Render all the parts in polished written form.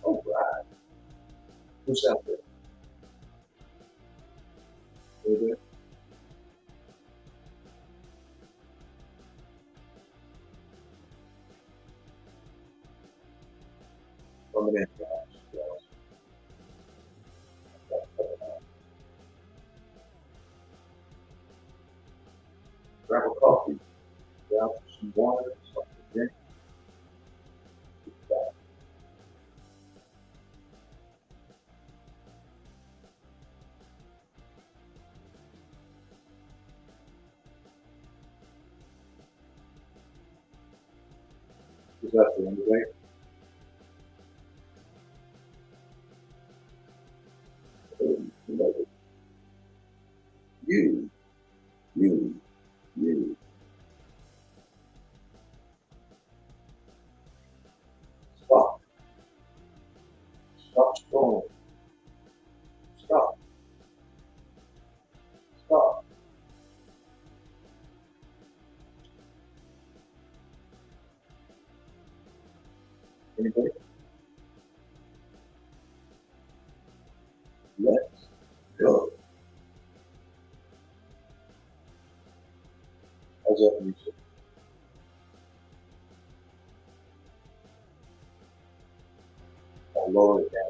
Oh, right. Who's out there? Are there? Coming in, guys. Grab a coffee, grab some water, something to drink. Is that the end of it? You, you, you. Stop. Stop scrolling. Stop. Stop. Anybody? Let's go. How's that music? I'll lower it down.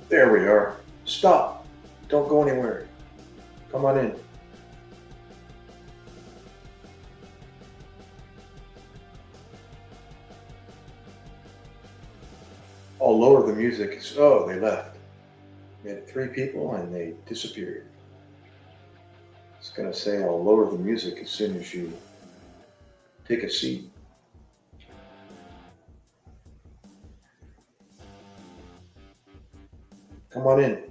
There we are. Stop. Don't go anywhere. Come on in. I'll lower the music. Oh, they left. We had 3 people and they disappeared. It's going to say I'll lower the music as soon as you take a seat. Come on in.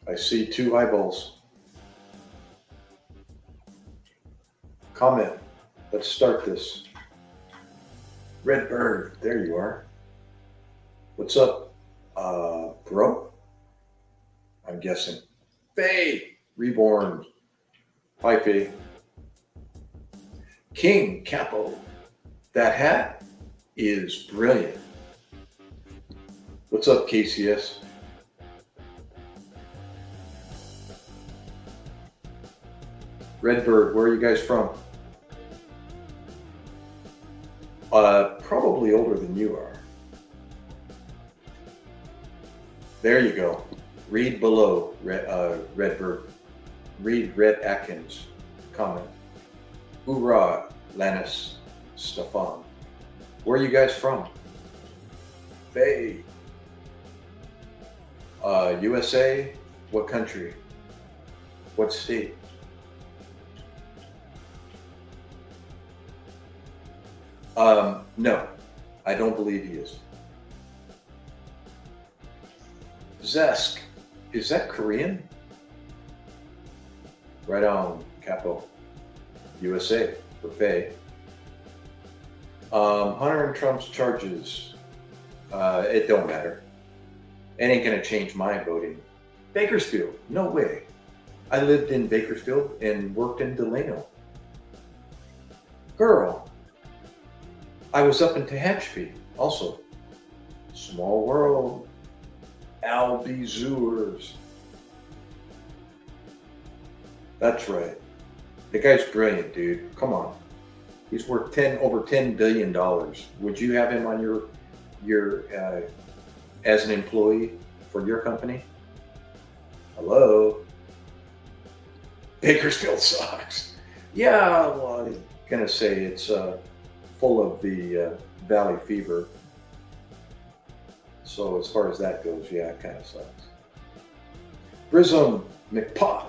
I see 2 eyeballs. Comment. Let's start this. Red Bird, there you are. What's up, bro? I'm guessing. Faye, Reborn. Hi, Faye. King Capo. That hat is brilliant. What's up, KCS? Redbird, where are you guys from? Probably older than you are. There you go. Read below, Redbird. Read Red Atkins. Comment. Hoorah, Lannis, Stefan. Where are you guys from? Faye. USA? What country? What state? No, I don't believe he is. Zesk, is that Korean? Right on, Capo. USA for Faye. Hunter and Trump's charges. It don't matter. It ain't gonna change my voting. Bakersfield, no way. I lived in Bakersfield and worked in Delano. Girl, I was up in Tehachapi also. Small world. Albizurs. That's right. The guy's brilliant, dude. Come on. He's worth over $10 billion. Would you have him on your as an employee for your company? Hello? Bakersfield sucks. Yeah, well, I'm gonna say it's full of the valley fever. So as far as that goes, yeah, it kind of sucks. Prism McPot.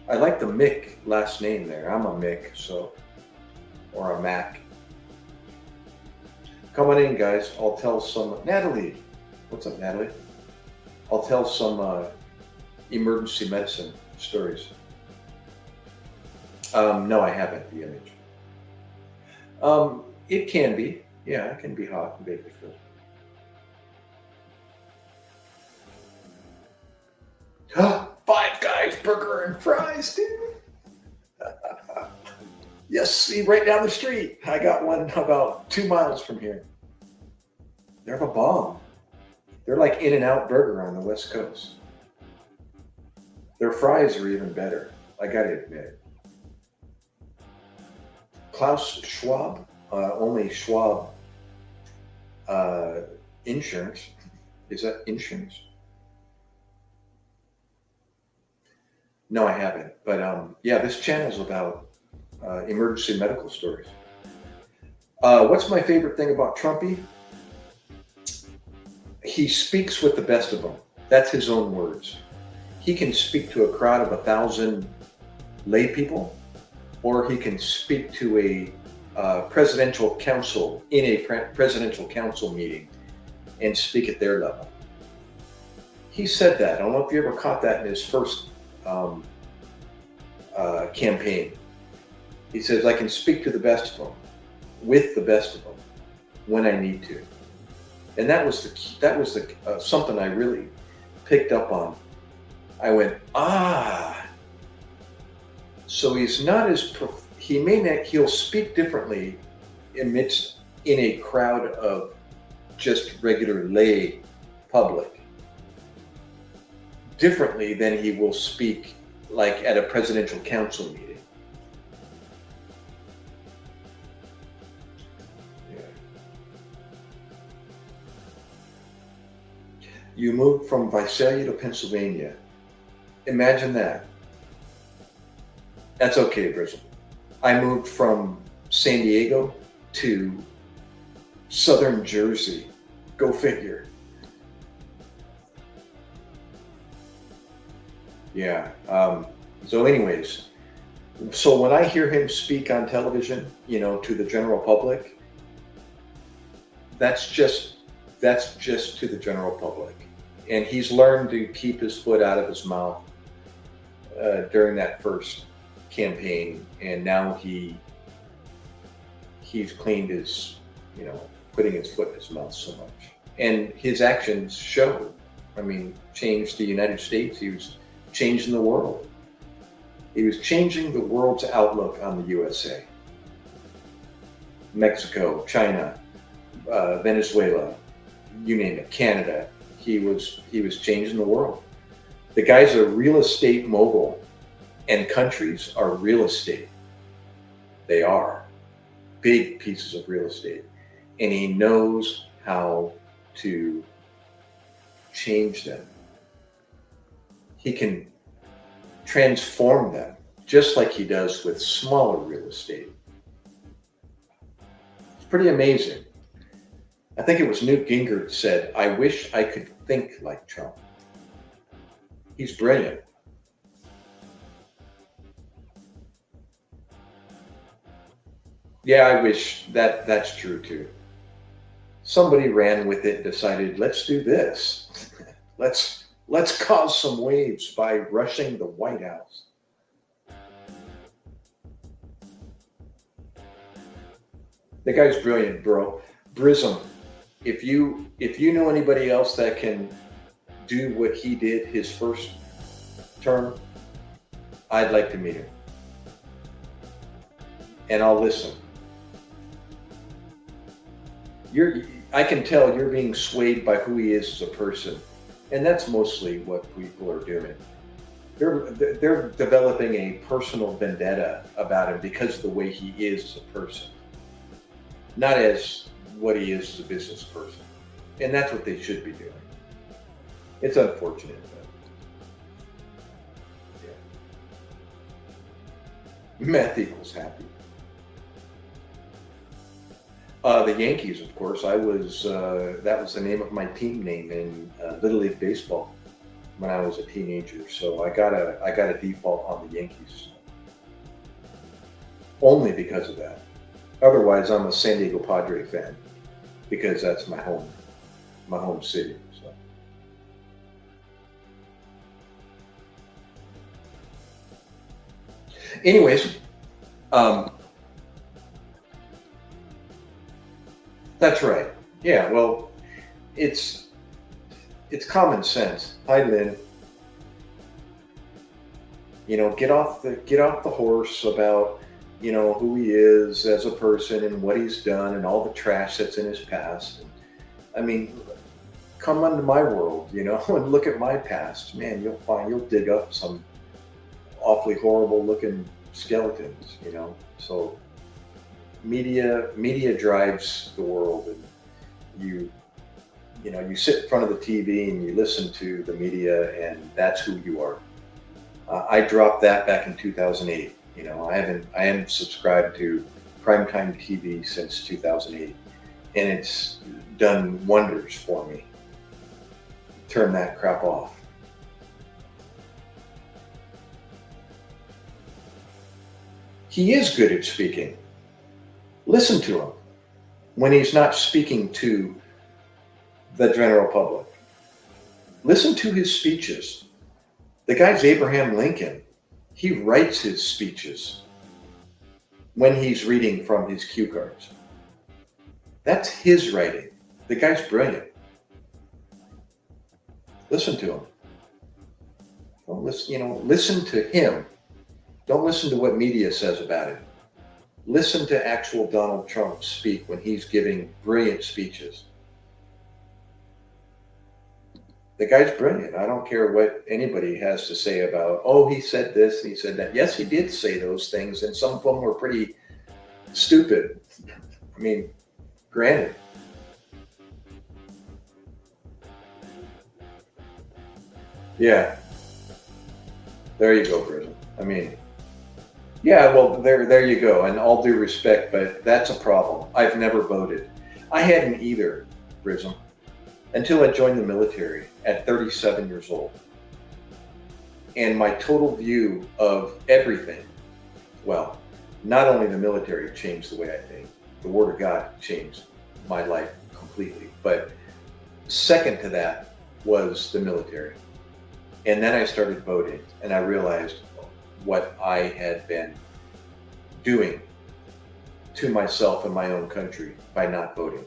I like the Mick last name there. I'm a Mick, so, or a Mac. Come on in, guys. I'll tell some, Natalie. What's up, Natalie? I'll tell some emergency medicine stories. No, I haven't, the image. It can be. Yeah, it can be hot in Bakersfield. Five Guys burger and fries, dude. Yes, see, right down the street. I got one about 2 miles from here. They're a bomb. They're like In-N-Out Burger on the West Coast. Their fries are even better, I gotta admit. Klaus Schwab, only Schwab insurance. Is that insurance? No, I haven't. But yeah, this channel's about emergency medical stories. What's my favorite thing about Trumpy? He speaks with the best of them. That's his own words. He can speak to a crowd of 1,000 lay people, or he can speak to a presidential council in a presidential council meeting and speak at their level. He said that. I don't know if you ever caught that in his first campaign. He says, I can speak to the best of them, with the best of them, when I need to. And that was something I really picked up on. I went, so he's not as, he'll speak differently in a crowd of just regular lay public, differently than he will speak like at a presidential council meeting. You moved from Visalia to Pennsylvania. Imagine that. That's okay, Brisbane. I moved from San Diego to southern Jersey. Go figure. Yeah. So anyways, so when I hear him speak on television, to the general public, that's just to the general public. And he's learned to keep his foot out of his mouth during that first campaign, and now he's cleaned his, putting his foot in his mouth so much. And his actions show. I mean, changed the United States. He was changing the world. He was changing the world's outlook on the USA. Mexico, China, Venezuela, you name it, Canada. He was changing the world. The guy's a real estate mogul, and countries are real estate. They are big pieces of real estate, and he knows how to change them. He can transform them, just like he does with smaller real estate. It's pretty amazing. I think it was Newt Gingrich said, I wish I could think like Trump. He's brilliant. Yeah, I wish that's true too. Somebody ran with it and decided, let's do this. Let's cause some waves by rushing the White House. The guy's brilliant, bro. Brism. If you know anybody else that can do what he did his first term, I'd like to meet him. And I'll listen. I can tell you're being swayed by who he is as a person. And that's mostly what people are doing. They're developing a personal vendetta about him because of the way he is as a person, not as what he is as a business person. And that's what they should be doing. It's unfortunate, but yeah. Meth equals happy. The Yankees, of course. That was the name of my team name in Little League Baseball when I was a teenager. So I got a default on the Yankees only because of that. Otherwise, I'm a San Diego Padre fan because that's my home city. So. Anyways, That's right. Yeah, well, it's common sense. Hi, Lynn. Get off the horse about, who he is as a person and what he's done and all the trash that's in his past. I mean, come onto my world, and look at my past. Man, you'll dig up some awfully horrible looking skeletons. So media drives the world, and you sit in front of the TV and you listen to the media, and that's who you are. I dropped that back in 2008. I haven't subscribed to primetime TV since 2008, and it's done wonders for me. Turn that crap off. He is good at speaking. Listen to him when he's not speaking to the general public. Listen to his speeches. The guy's Abraham Lincoln. He writes his speeches when he's reading from his cue cards. That's his writing. The guy's brilliant. Listen to him. Don't listen, listen to him. Don't listen to what media says about it. Listen to actual Donald Trump speak when he's giving brilliant speeches. The guy's brilliant. I don't care what anybody has to say about, he said this, he said that. Yes, he did say those things, and some of them were pretty stupid. I mean, granted. Yeah. There you go, Brism. I mean, yeah, well, there you go. And all due respect, but that's a problem. I've never voted. I hadn't either, Brism, until I joined the military at 37 years old. And my total view of everything, well, not only the military changed the way I think, the Word of God changed my life completely. But second to that was the military. And then I started voting, and I realized what I had been doing to myself and my own country by not voting.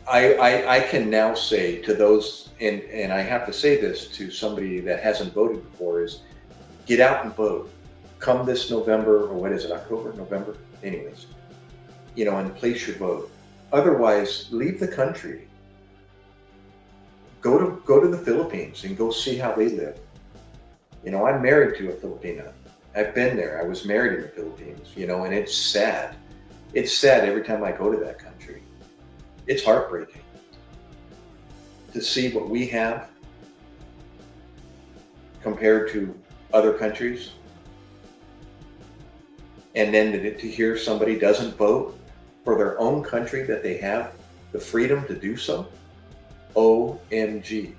I can now say to those, and I have to say this to somebody that hasn't voted before, is get out and vote. Come this November, or what is it, October, November? Anyways, and place your vote. Otherwise, leave the country. Go to the Philippines and go see how they live. I'm married to a Filipina. I've been there. I was married in the Philippines, and it's sad. It's sad every time I go to that country. It's heartbreaking to see what we have compared to other countries. And then to hear somebody doesn't vote for their own country that they have the freedom to do so. OMG.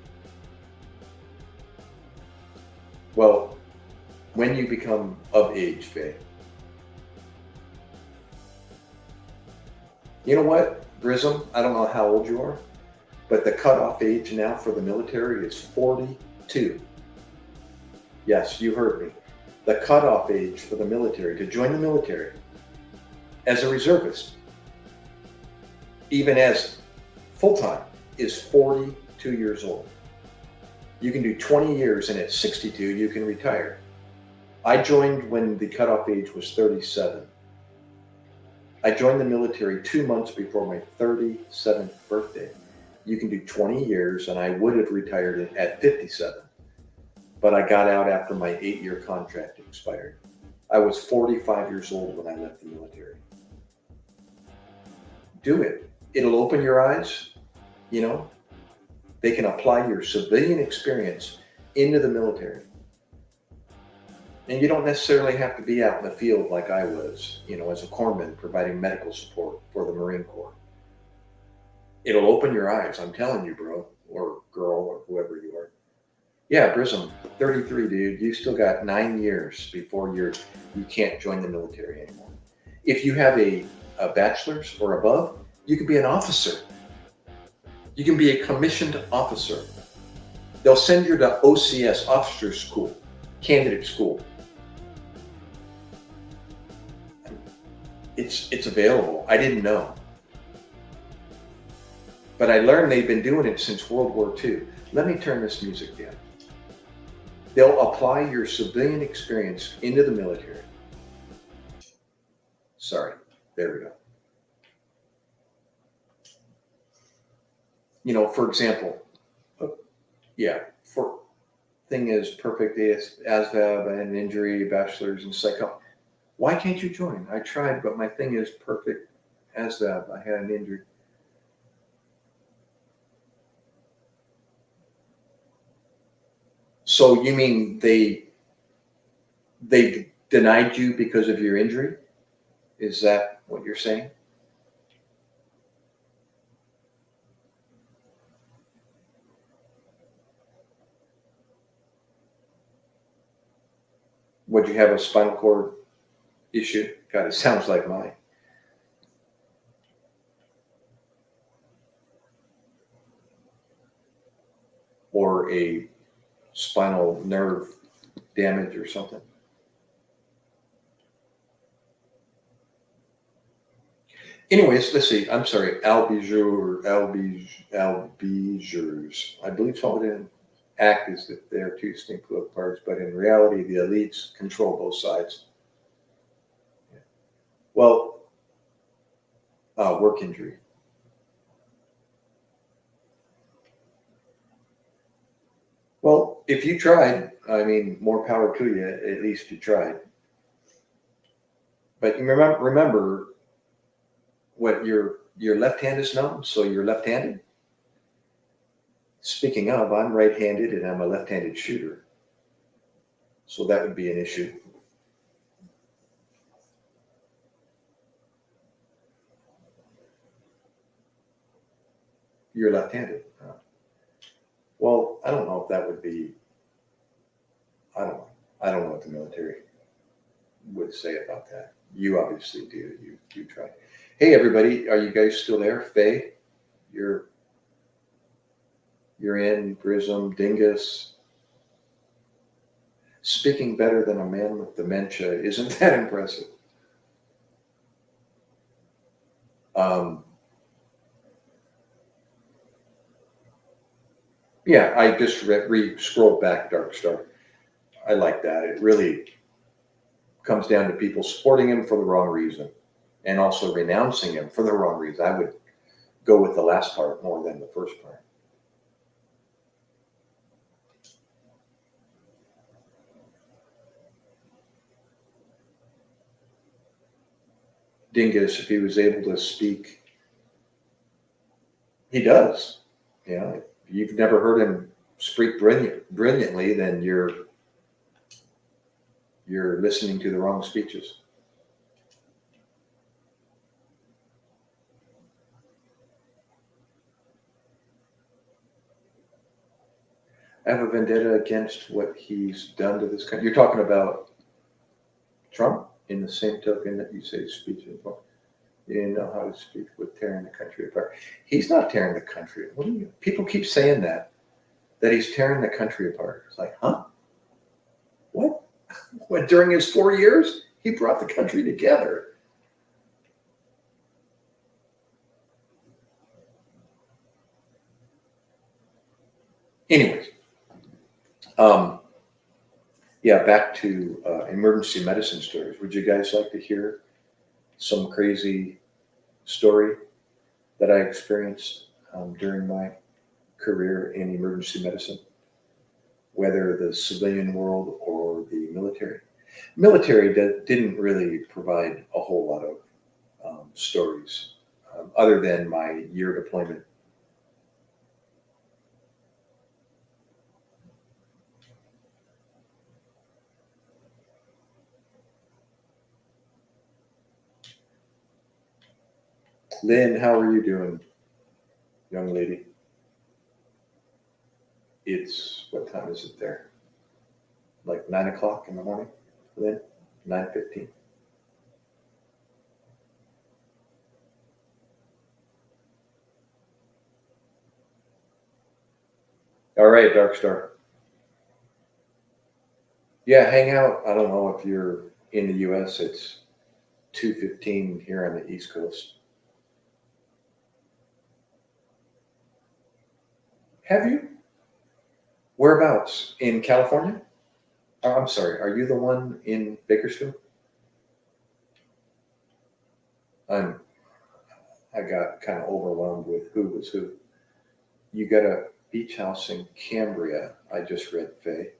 Well, when you become of age, Faye, you know what, Brism? I don't know how old you are, but the cutoff age now for the military is 42. Yes, you heard me. The cutoff age for the military, to join the military as a reservist, even as full-time, is 42 years old. You can do 20 years, and at 62, you can retire. I joined when the cutoff age was 37. I joined the military 2 months before my 37th birthday. You can do 20 years, and I would have retired at 57. But I got out after my 8-year contract expired. I was 45 years old when I left the military. Do it. It'll open your eyes. They can apply your civilian experience into the military. And you don't necessarily have to be out in the field like I was, as a corpsman providing medical support for the Marine Corps. It'll open your eyes, I'm telling you, bro, or girl, or whoever you are. Yeah, Brism, 33, dude. You still got 9 years before you can't join the military anymore. If you have a bachelor's or above, you can be an officer. You can be a commissioned officer. They'll send you to OCS, officer school, candidate school. It's available. I didn't know. But I learned they've been doing it since World War II. Let me turn this music down. They'll apply your civilian experience into the military. Sorry, there we go. You know, for example, for thing is perfect ASVAB, I had an injury, bachelor's in psycho. Why can't you join? I tried, but my thing is perfect ASVAB, I had an injury. So you mean they denied you because of your injury? Is that what you're saying? Would you have a spinal cord issue? God, it sounds like mine. Or a spinal nerve damage or something. Anyways, let's see. I'm sorry, Albijurs. I believe someone in act is that they're two distinct political parties, but in reality, the elites control both sides. Well, work injury. Well, if you tried, I mean, more power to you. At least you tried. But you remember what your left hand is numb, so you're left-handed. Speaking of, I'm right-handed and I'm a left-handed shooter, so that would be an issue. You're left-handed. Well, I don't know if that would be. I don't know. I don't know what the military would say about that. You obviously do. You try. Hey, everybody, are you guys still there? Faye, you're in. Grism, Dingus. Speaking better than a man with dementia. Isn't that impressive? Yeah, I just scrolled back Dark Star. I like that. It really comes down to people supporting him for the wrong reason and also renouncing him for the wrong reason. I would go with the last part more than the first part. Dingus, if he was able to speak, he does. Yeah, if you've never heard him speak brilliantly, then you're listening to the wrong speeches. I have a vendetta against what he's done to this country. You're talking about Trump in the same token that you say speech is wrong. You didn't know how to speak with tearing the country apart. He's not tearing the country. What do you? People keep saying that he's tearing the country apart. It's like, huh? What? What? During his 4 years, he brought the country together. Anyways, yeah, back to emergency medicine stories. Would you guys like to hear some crazy story that I experienced during my career in emergency medicine, whether the civilian world or the military? Military didn't really provide a whole lot of stories other than my year deployment. Lynn, how are you doing, young lady? It's, what time is it there? Like 9 o'clock in the morning, Lynn? 9:15. All right, Dark Star. Yeah, hang out. I don't know if you're in the US, it's 2:15 here on the East Coast. Have you? Whereabouts? In California? Oh, I'm sorry. Are you the one in Bakersfield? I got kind of overwhelmed with who was who. You got a beach house in Cambria. I just read, Faye.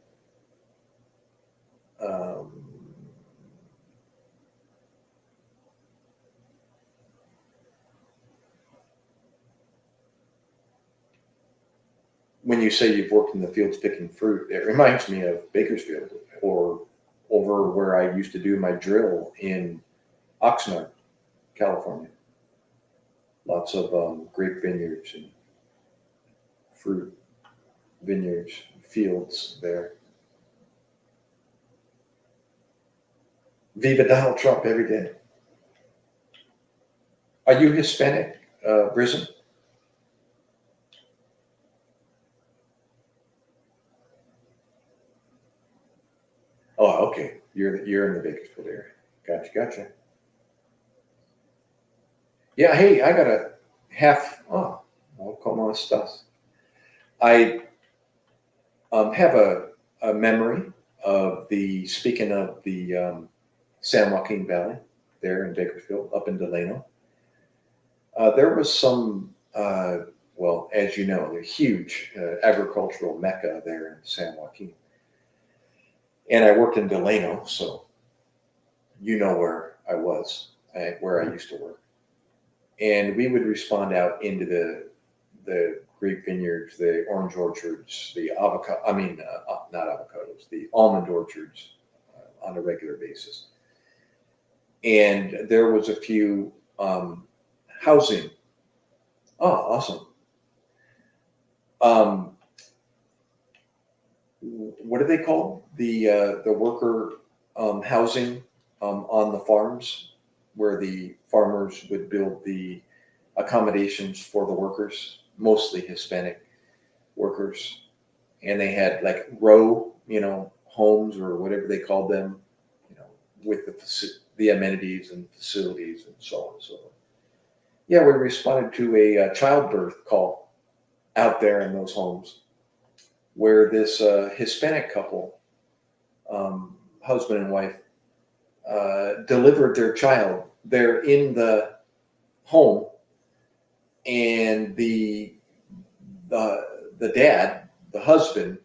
When you say you've worked in the fields picking fruit, it reminds me of Bakersfield, or over where I used to do my drill in Oxnard, California. Lots of grape vineyards and fruit vineyards, fields there. Viva Donald Trump every day. Are you Hispanic, Brisbane? Oh, okay. You're in the Bakersfield area. Gotcha. Yeah. Hey, I got a half. Oh, well, como estas? I have a memory of speaking of the San Joaquin Valley there in Bakersfield, up in Delano. There was some, well, as you know, a huge agricultural mecca there in San Joaquin. And I worked in Delano, so you know where I was, where I used to work. And we would respond out into the grape vineyards, the orange orchards, the avocado, not avocados, the almond orchards on a regular basis. And there was a few housing. Oh, awesome. What do they call the worker housing on the farms, where the farmers would build the accommodations for the workers, mostly Hispanic workers, and they had like row, homes or whatever they called them, with the amenities and facilities and so on and so forth. Yeah, we responded to a childbirth call out there in those homes, where this Hispanic couple, husband and wife, delivered their child there in the home, and the dad, the husband,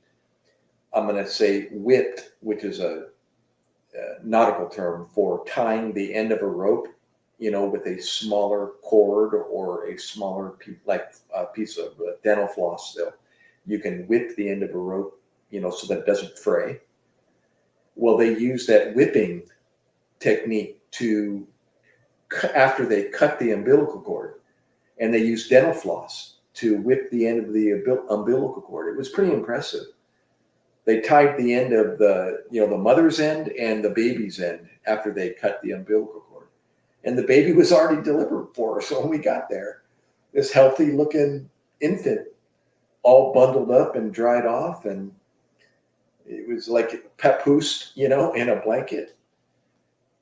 I'm going to say whipped, which is a nautical term for tying the end of a rope, with a smaller cord or a smaller piece of dental floss. Still, you can whip the end of a rope, so that it doesn't fray. Well, they use that whipping technique after they cut the umbilical cord, and they use dental floss to whip the end of the umbilical cord. It was pretty impressive. They tied the end of the mother's end and the baby's end after they cut the umbilical cord. And the baby was already delivered for her. So when we got there, this healthy looking infant, all bundled up and dried off. And it was like papoosed, in a blanket.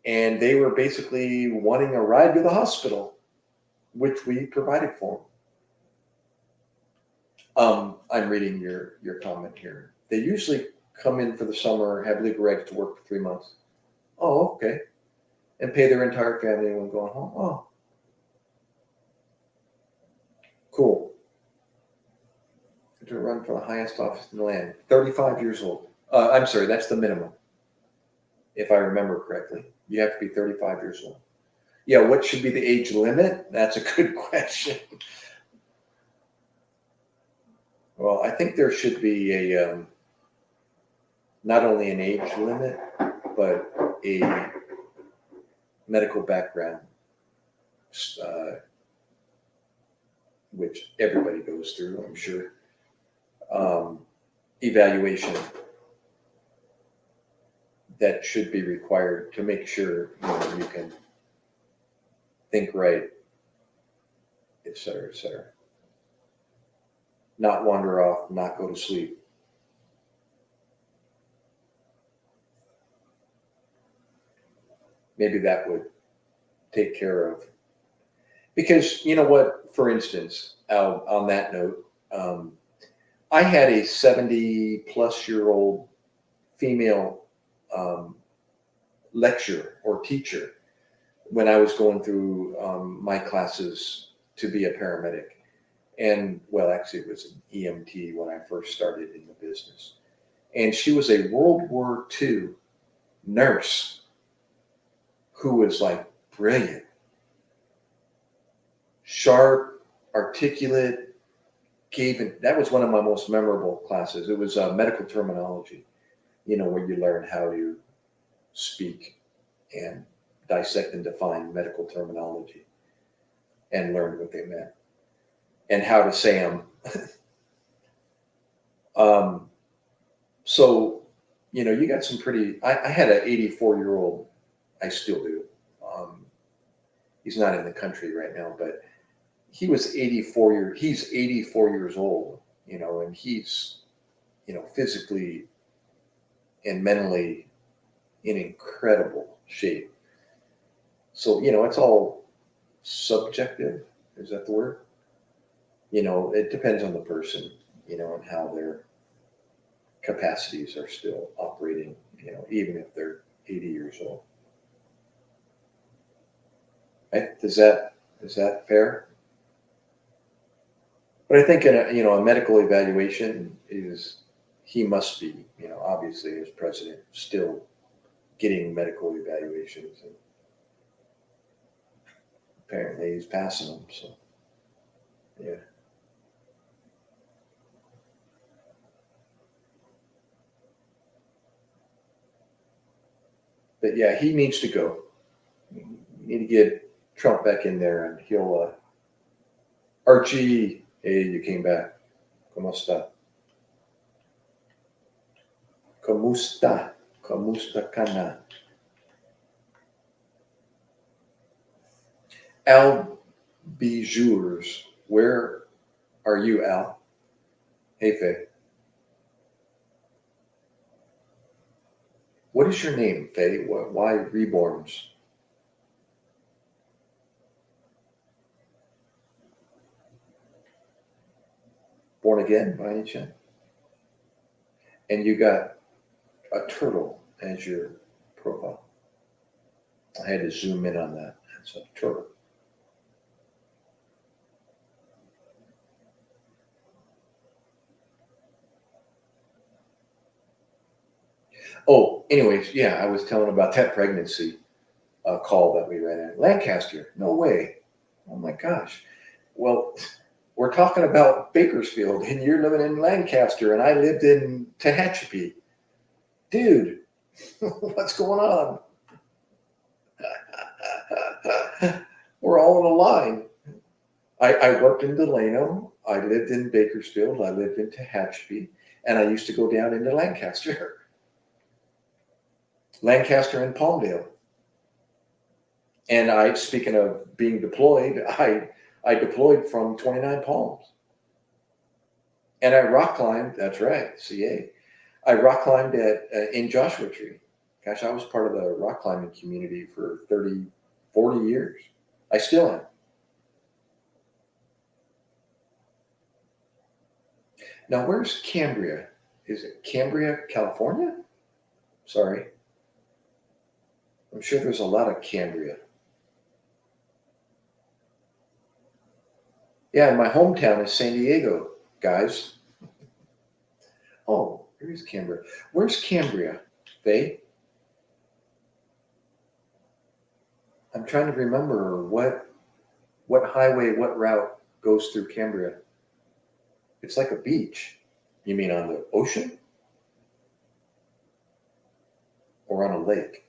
And they were basically wanting a ride to the hospital, which we provided for them. I'm reading your comment here. They usually come in for the summer, have legal rights to work for 3 months. Oh, okay. And pay their entire family when going home. Oh, cool. To run for the highest office in the land. 35 years old. I'm sorry, that's the minimum. If I remember correctly. You have to be 35 years old. Yeah, what should be the age limit? That's a good question. Well, I think there should be a not only an age limit, but a medical background, which everybody goes through, I'm sure. Evaluation that should be required to make sure you can think right, et cetera, et cetera. Not wander off, not go to sleep. Maybe that would take care of. Because you know what, for instance, on that note, I had a 70-plus-year-old female lecturer or teacher when I was going through my classes to be a paramedic. And well, actually, it was an EMT when I first started in the business. And she was a World War II nurse who was like brilliant, sharp, articulate, that was one of my most memorable classes. It was medical terminology, where you learn how to speak and dissect and define medical terminology and learn what they meant and how to say them. So, you got some pretty, I had an 84-year-old, I still do. He's not in the country right now, but he's 84 years old, and he's, physically and mentally in incredible shape. So, it's all subjective. Is that the word? It depends on the person, and how their capacities are still operating, even if they're 80 years old. Right? Is that fair? But I think a medical evaluation he must be, obviously as president, still getting medical evaluations, and apparently he's passing them. So, yeah. But yeah, he needs to go. You need to get Trump back in there, and he'll. Archie, hey, you came back. ¿Cómo está? ¿Cómo está? ¿Cómo está, Kana? Al Bijurs, where are you, Al? Hey, Faye. What is your name, Faye? Why Reborns? Born again, by any chance? And you got a turtle as your profile. I had to zoom in on that. It's a turtle. Oh, anyways, yeah, I was telling about that pregnancy call that we ran in Lancaster. No way. Oh my gosh. Well, we're talking about Bakersfield, and you're living in Lancaster, and I lived in Tehachapi. Dude, what's going on? We're all in a line. I worked in Delano. I lived in Bakersfield. I lived in Tehachapi, and I used to go down into Lancaster and Palmdale. And speaking of being deployed, I deployed from 29 Palms. And I rock climbed, that's right, CA. I rock climbed in Joshua Tree. Gosh, I was part of the rock climbing community for 30, 40 years. I still am. Now, where's Cambria? Is it Cambria, California? Sorry. I'm sure there's a lot of Cambria. Yeah, and my hometown is San Diego, guys. Oh, here's Cambria. Where's Cambria, Faye? I'm trying to remember what highway, what route goes through Cambria. It's like a beach. You mean on the ocean? Or on a lake?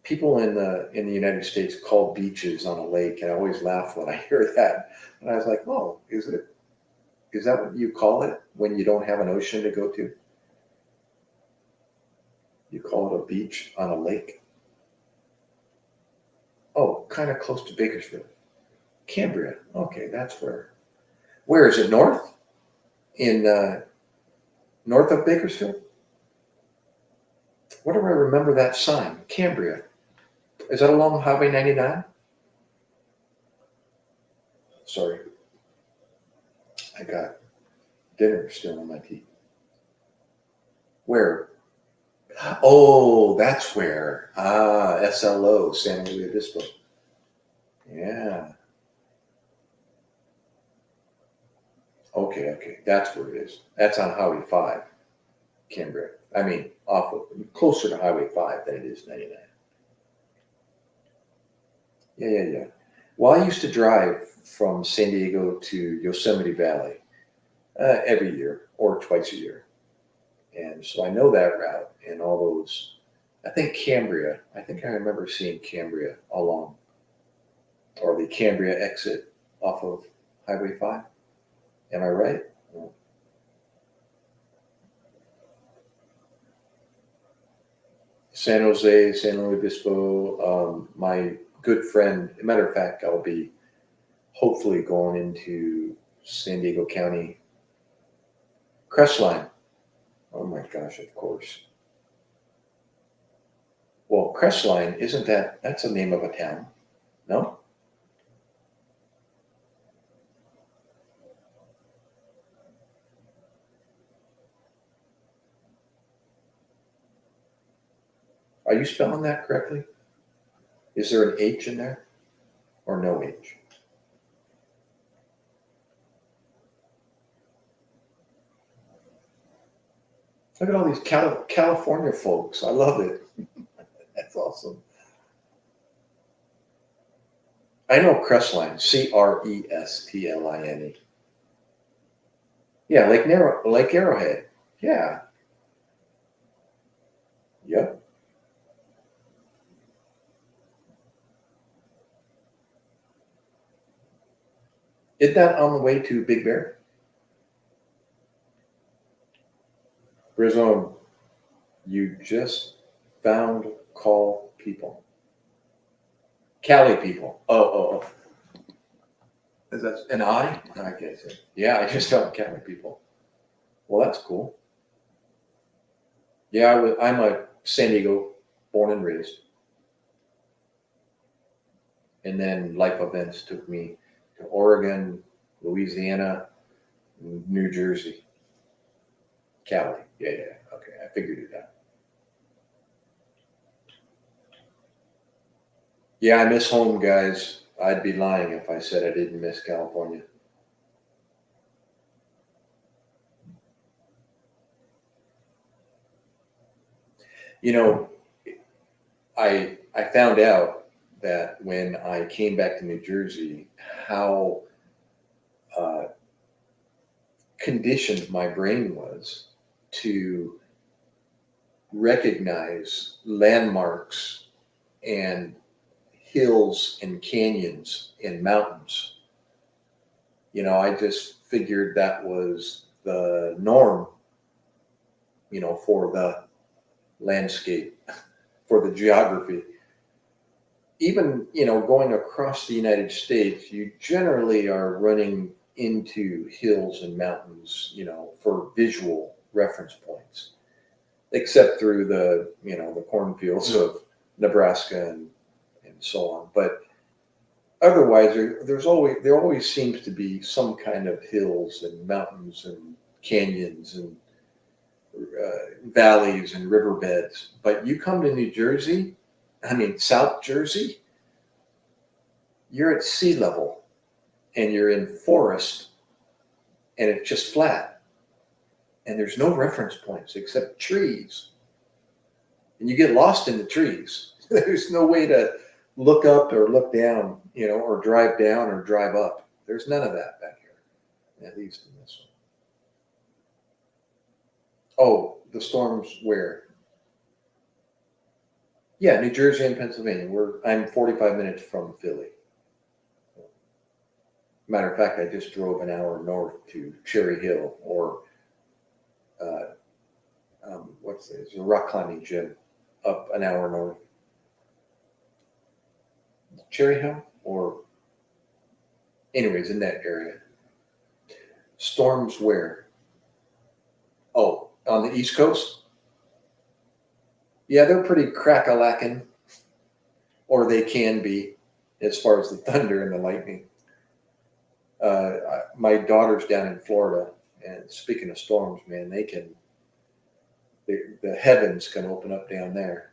People in the United States call beaches on a lake, and I always laugh when I hear that. And I was like, oh, is that what you call it when you don't have an ocean to go to? You call it a beach on a lake? Oh, kind of close to Bakersfield. Cambria. Okay, that's where. Where is it? North? In north of Bakersfield? Where do I remember that sign? Cambria. Is that along Highway 99? Sorry, I got dinner still on my teeth. Where? Oh, that's where. SLO, San Luis Obispo. Yeah. Okay. That's where it is. That's on Highway 5, Cambria. I mean, closer to Highway 5 than it is 99. Yeah. Well, I used to drive from San Diego to Yosemite Valley every year or twice a year. And so I know that route and all those. I think Cambria, I remember seeing Cambria along, or the Cambria exit off of Highway 5. Am I right? San Jose, San Luis Obispo, my good friend, as a matter of fact, I'll be hopefully going into San Diego County Crestline. Oh my gosh, of course. Well, Crestline, that's the name of a town, no? Are you spelling that correctly? Is there an H in there or no H? Look at all these California folks. I love it. That's awesome. I know Crestline, Crestline. Yeah, Lake Arrowhead. Yeah. Yep. Isn't that on the way to Big Bear? Brizone, you just found call people. Cali people. Oh. Is that an I? I guess. Yeah, I just found Cali people. Well, that's cool. Yeah, I'm a San Diego born and raised. And then life events took me to Oregon, Louisiana, New Jersey, Cali. Yeah. Okay, I figured it out. Yeah, I miss home, guys. I'd be lying if I said I didn't miss California. You know, I found out that when I came back to New Jersey, how conditioned my brain was to recognize landmarks and hills and canyons and mountains. I just figured that was the norm, for the landscape, for the geography. Even, going across the United States, you generally are running into hills and mountains, for visual reference points, except through the cornfields of Nebraska and so on. But otherwise, there always seems to be some kind of hills and mountains and canyons and valleys and riverbeds. But you come to New Jersey, South Jersey, you're at sea level and you're in forest and it's just flat. And there's no reference points except trees. And you get lost in the trees. There's no way to look up or look down, or drive down or drive up. There's none of that back here, at least in this one. Oh, the storms where? Yeah, New Jersey and Pennsylvania. I'm 45 minutes from Philly. Matter of fact, I just drove an hour north to Cherry Hill, or what's this? A rock climbing gym up an hour north. Cherry Hill, or anyways, in that area. Storms where? Oh, on the East Coast? Yeah, they're pretty crack-a-lacking. or they can be, as far as the thunder and the lightning. My daughter's down in Florida, and speaking of storms, man, the heavens can open up down there.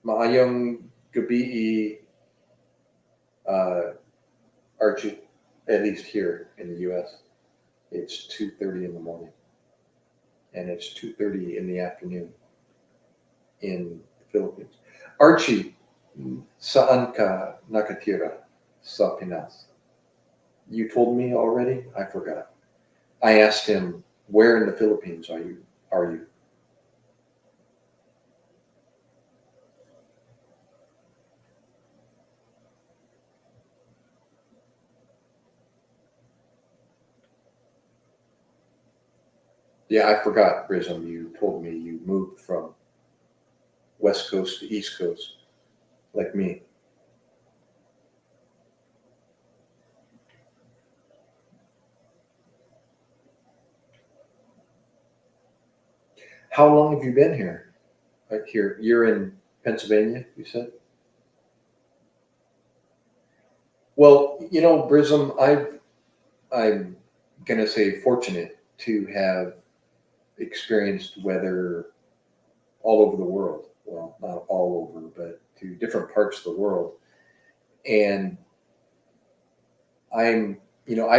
Maayong gabi, Archie, at least here in the U.S., it's 2:30 in the morning, and it's 2:30 in the afternoon in the Philippines. Archie, saan ka nakatira sa Pinas? You told me already? I forgot. I asked him, where in the Philippines are you? Yeah, I forgot, Prism. You told me you moved from West Coast to East Coast, like me. How long have you been here? Here, you're in Pennsylvania, you said? Well, Prism, I'm gonna say fortunate to have experienced weather all over the world. Well, not all over, but to different parts of the world. And I've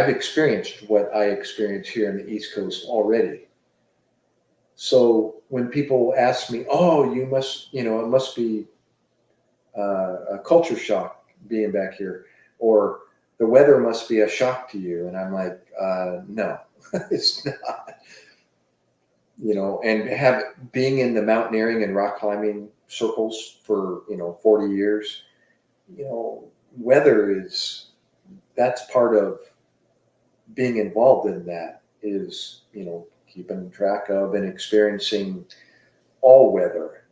experienced what I experience here on the East Coast already. So when people ask me, oh, you must, it must be a culture shock being back here, or the weather must be a shock to you. And I'm like, no, it's not. And being in the mountaineering and rock climbing circles for 40 years, weather that's part of being involved in that, is keeping track of and experiencing all weather.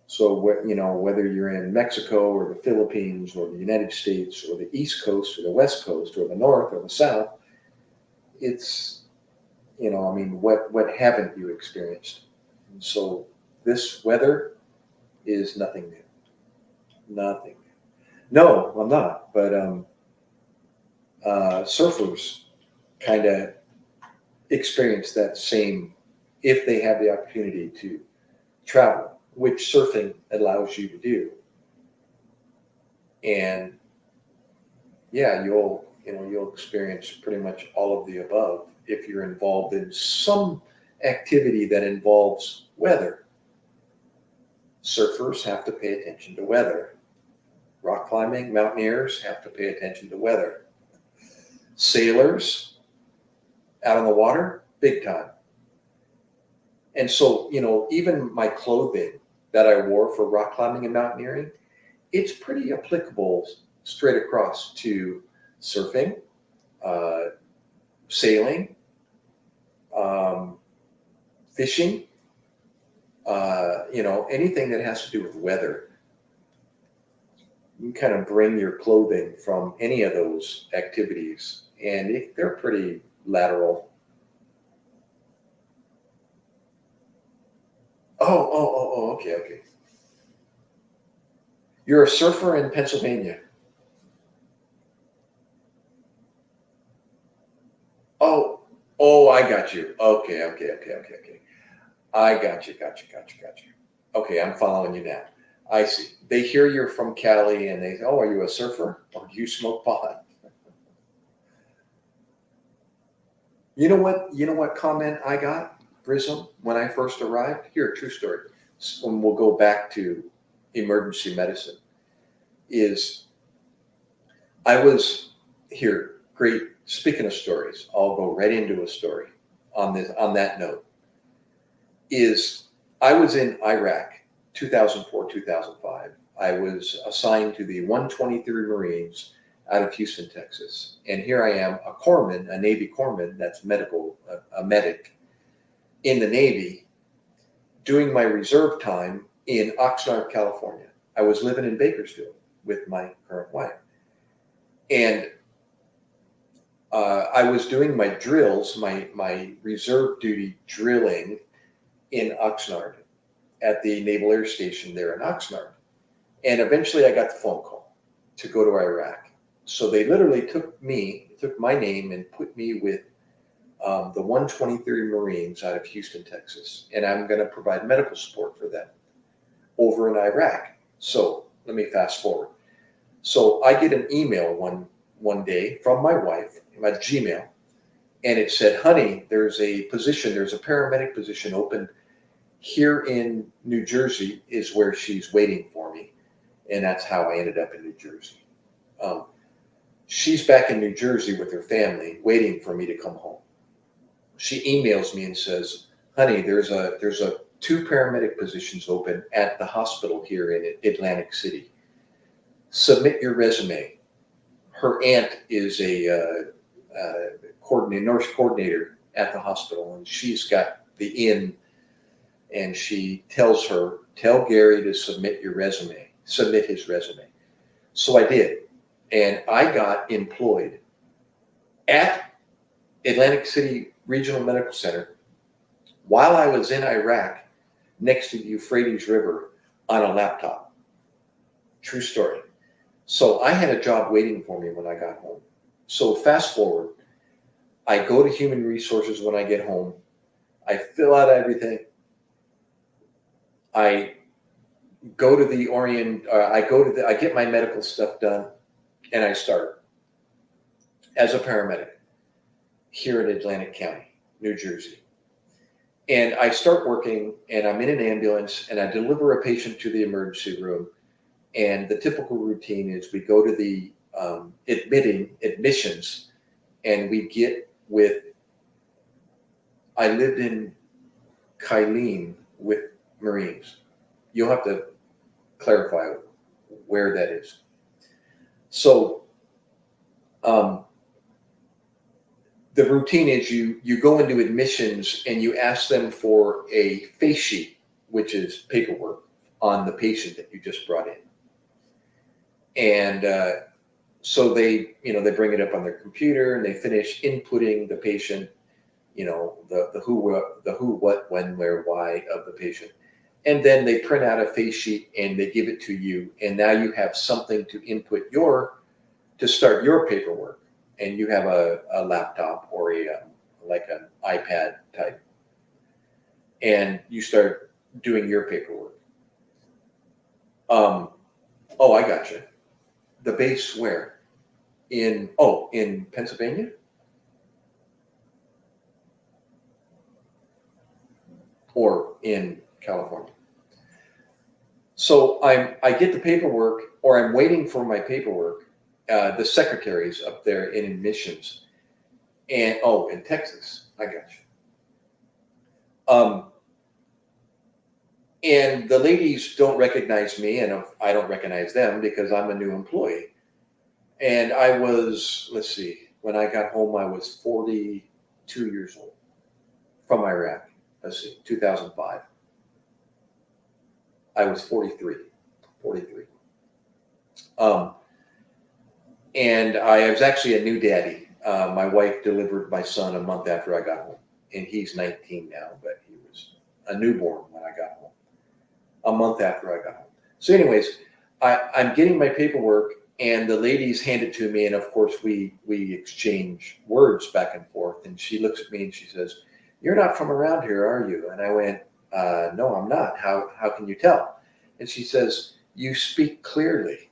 So whether you're in Mexico or the Philippines or the United States or the East Coast or the West Coast or the North or the South, it's what haven't you experienced? And so this weather is nothing new. Nothing. No, I'm not. But surfers kind of experience that same, if they have the opportunity to travel, which surfing allows you to do. And yeah, you'll experience pretty much all of the above if you're involved in some activity that involves weather. Surfers have to pay attention to weather. Rock climbing, mountaineers have to pay attention to weather. Sailors out on the water, big time. And so, even my clothing that I wore for rock climbing and mountaineering, it's pretty applicable straight across to surfing, sailing, fishing, anything that has to do with weather. You kind of bring your clothing from any of those activities, and they're pretty lateral. Oh, okay. You're a surfer in Pennsylvania. Oh, I got you. Okay. I got you. Okay, I'm following you now. I see. They hear you're from Cali and they say, oh, are you a surfer or do you smoke pot? You know what comment I got, Prism, when I first arrived? Here, true story. When we'll go back to emergency medicine, is I was here. Great. Speaking of stories, I'll go right into a story on that note. Is I was in Iraq 2004, 2005. I was assigned to the 123 Marines out of Houston, Texas. And here I am, a corpsman, a Navy corpsman, that's a medic in the Navy, doing my reserve time in Oxnard, California. I was living in Bakersfield with my current wife. And I was doing my drills, my reserve duty drilling in Oxnard. at the Naval Air Station there in Oxnard. And eventually I got the phone call to go to Iraq. So they literally took my name and put me with the 123rd Marines out of Houston, Texas. And I'm going to provide medical support for them over in Iraq. So let me fast forward. So I get an email one day from my wife, my Gmail, and it said, honey, there's a paramedic position open here in New Jersey is where she's waiting for me. And that's how I ended up in New Jersey. She's back in New Jersey with her family waiting for me to come home. She emails me and says, honey, there's two paramedic positions open at the hospital here in Atlantic City. Submit your resume. Her aunt is a nurse coordinator at the hospital, and she's got the in, and she tells her, tell Gary to submit his resume. So I did, and I got employed at Atlantic City Regional Medical Center while I was in Iraq next to the Euphrates River on a laptop. True story. So I had a job waiting for me when I got home. So fast forward, I go to human resources when I get home. I fill out everything. I go to I get my medical stuff done, and I start as a paramedic here in Atlantic County, New Jersey. And I start working, and I'm in an ambulance, and I deliver a patient to the emergency room. And the typical routine is we go to the admissions, and we get with, I lived in Kylene with Marines. You'll have to clarify where that is. So the routine is you go into admissions and you ask them for a face sheet, which is paperwork on the patient that you just brought in. And so they bring it up on their computer, and they finish inputting the patient, the who, what, when, where, why of the patient. And then they print out a face sheet and they give it to you. And now you have something to input to start your paperwork. And you have a laptop or like an iPad type. And you start doing your paperwork. Oh, I gotcha. The base where? In Pennsylvania? Or in California? So I get the paperwork, or I'm waiting for my paperwork. The secretary's up there in admissions. And in Texas. I gotcha. And the ladies don't recognize me, and I don't recognize them because I'm a new employee. And I was, when I got home, I was 42 years old from Iraq. 2005. I was 43. And I was actually a new daddy. My wife delivered my son a month after I got home. And he's 19 now, but he was a newborn when I got home. A month after I got home. So anyways, I'm getting my paperwork, and the ladies hand it to me, and of course we exchange words back and forth. And she looks at me and she says, "You're not from around here, are you?" And I went, "No, I'm not. How can you tell?" And she says, "You speak clearly."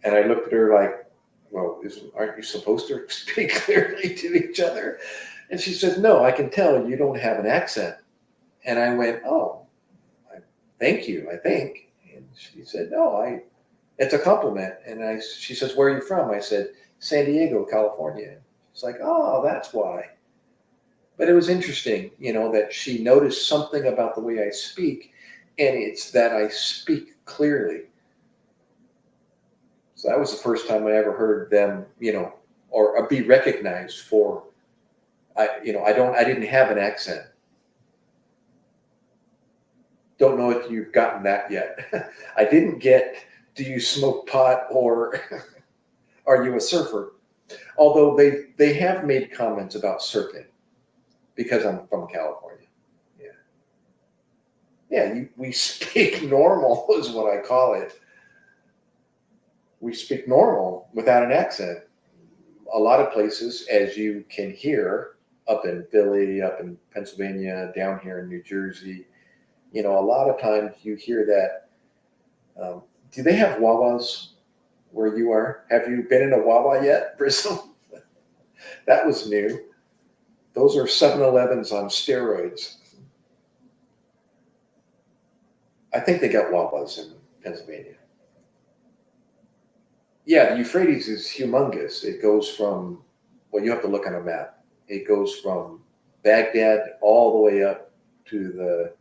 And I looked at her like, "Well, aren't you supposed to speak clearly to each other?" And she says, "No, I can tell you don't have an accent." And I went, "Oh, thank you, I think." And she said, "No, it's a compliment." And she says, "Where are you from?" I said, "San Diego, California." She's like, "Oh, that's why." But it was interesting, that she noticed something about the way I speak, and it's that I speak clearly. So that was the first time I ever heard them, or be recognized for, I didn't have an accent. Don't know if you've gotten that yet. I didn't get, do you smoke pot or are you a surfer? Although they have made comments about surfing because I'm from California. Yeah, we speak normal is what I call it. We speak normal without an accent. A lot of places, as you can hear, up in Philly, up in Pennsylvania, down here in New Jersey, a lot of times you hear that. Do they have Wawas where you are? Have you been in a Wawa yet, Bristol? That was new. Those are 7-Elevens on steroids. I think they got Wawas in Pennsylvania. Yeah, the Euphrates is humongous. It goes from, well, you have to look on a map. It goes from Baghdad all the way up to the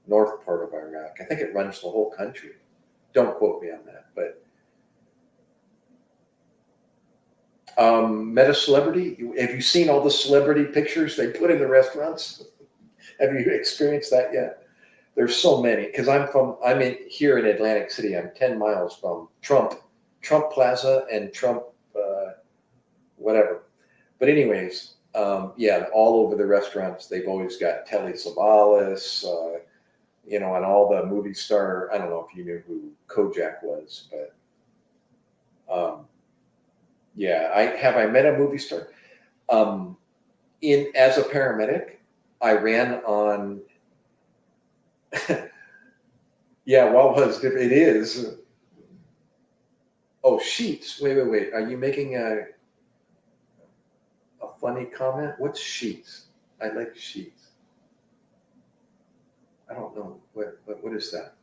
north part of Iraq. I think it runs the whole country. Don't quote me on that, but met a celebrity. Have you seen all the celebrity pictures they put in the restaurants? Have you experienced that yet? There's so many, because I'm here in Atlantic City. I'm 10 miles from Trump Plaza and Trump whatever. But anyways, yeah, all over the restaurants, they've always got Telly Savalas, and all the movie star. I don't know if you knew who Kojak was, but yeah, I met a movie star. As a paramedic, I ran on. Yeah, Wawa's different. It is. Oh, Sheets. Wait. Are you making a funny comment? What's Sheets? I like Sheets. I don't know. What is that?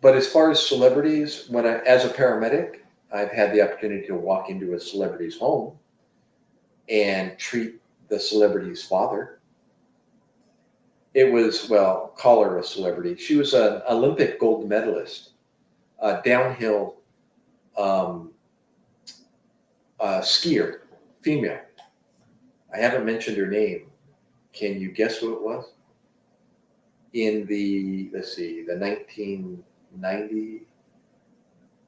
But as far as celebrities, as a paramedic, I've had the opportunity to walk into a celebrity's home and treat the celebrity's father. It was, well, call her a celebrity. She was an Olympic gold medalist, downhill skier, female. I haven't mentioned her name. Can you guess who it was? In the 1990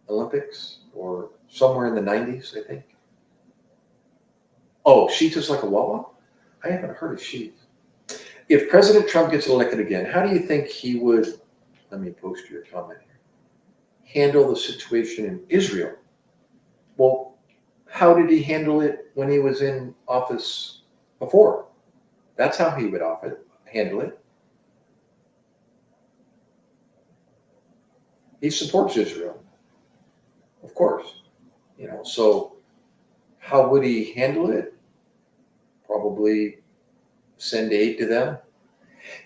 Olympics, or somewhere in the 90s, I think. Oh, Sheets is like a Wawa? I haven't heard of Sheets. If President Trump gets elected again, how do you think he would, let me post your comment here, handle the situation in Israel? Well, how did he handle it when he was in office before? That's how he would handle it. He supports Israel, of course. So how would he handle it? Probably send aid to them.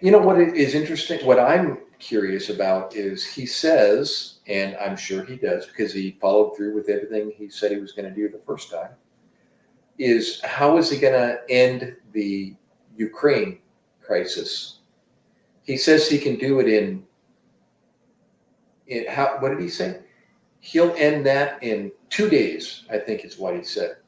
What is interesting, what I'm curious about is he says, and I'm sure he does because he followed through with everything he said he was going to do the first time, is how is he going to end the Ukraine crisis? He says he can do it in what did he say? He'll end that in 2 days, I think is what he said.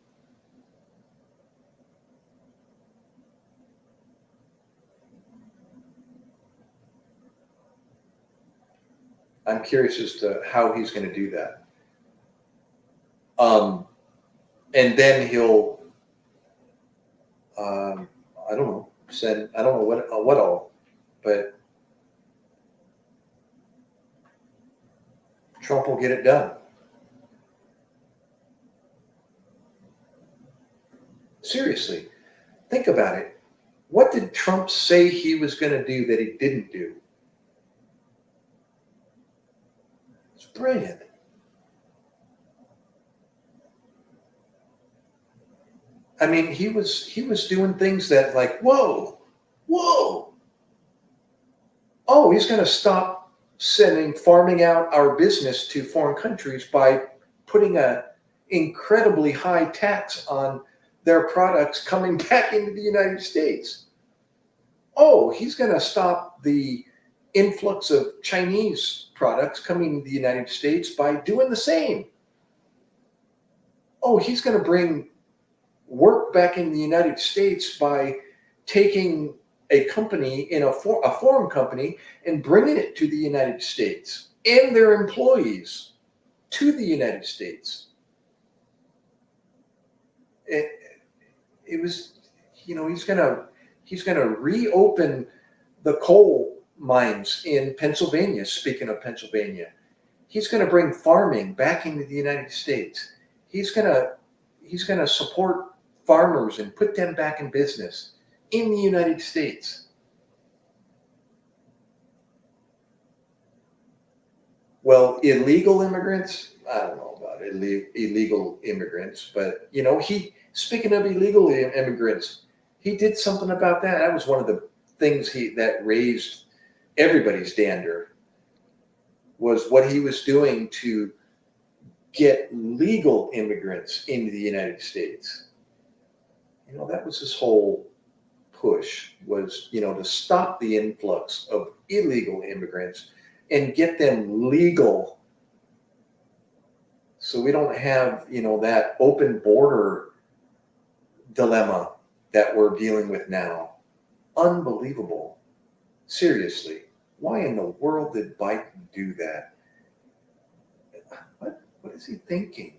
I'm curious as to how he's going to do that. And then he'll, I don't know, I don't know what all, but Trump will get it done. Seriously, think about it. What did Trump say he was going to do that he didn't do? It's brilliant. I mean, he was doing things that like, whoa. Oh, he's going to stop farming out our business to foreign countries by putting a incredibly high tax on their products coming back into the United States. Oh, he's going to stop the influx of Chinese products coming to the United States by doing the same. Oh, he's going to bring work back in the United States by taking a company in a foreign company and bringing it to the United States and their employees to the United States. It was, he's He's going to reopen the coal mines in Pennsylvania. Speaking of Pennsylvania, he's going to bring farming back into the United States. He's going to support farmers and put them back in business in the United States. Well, illegal immigrants, I don't know about illegal immigrants, but speaking of illegal immigrants, he did something about that. That was one of the things that raised everybody's dander, was what he was doing to get legal immigrants into the United States. That was his whole push, was, to stop the influx of illegal immigrants and get them legal, so we don't have, that open border dilemma that we're dealing with now. Unbelievable. Seriously, why in the world did Biden do that? What is he thinking?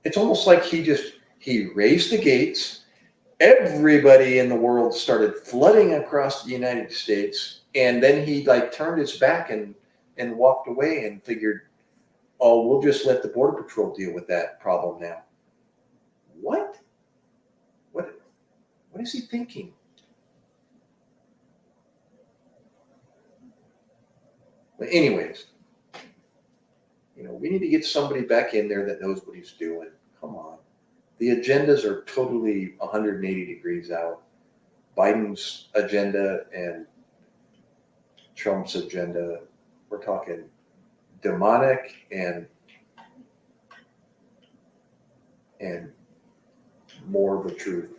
It's almost like he raised the gates. Everybody in the world started flooding across the United States, and then he turned his back and walked away and figured, oh, we'll just let the Border Patrol deal with that problem now. What is he thinking? But anyways, we need to get somebody back in there that knows what he's doing. Come on. The agendas are totally 180 degrees out. Biden's agenda and Trump's agenda, we're talking demonic and more of the truth.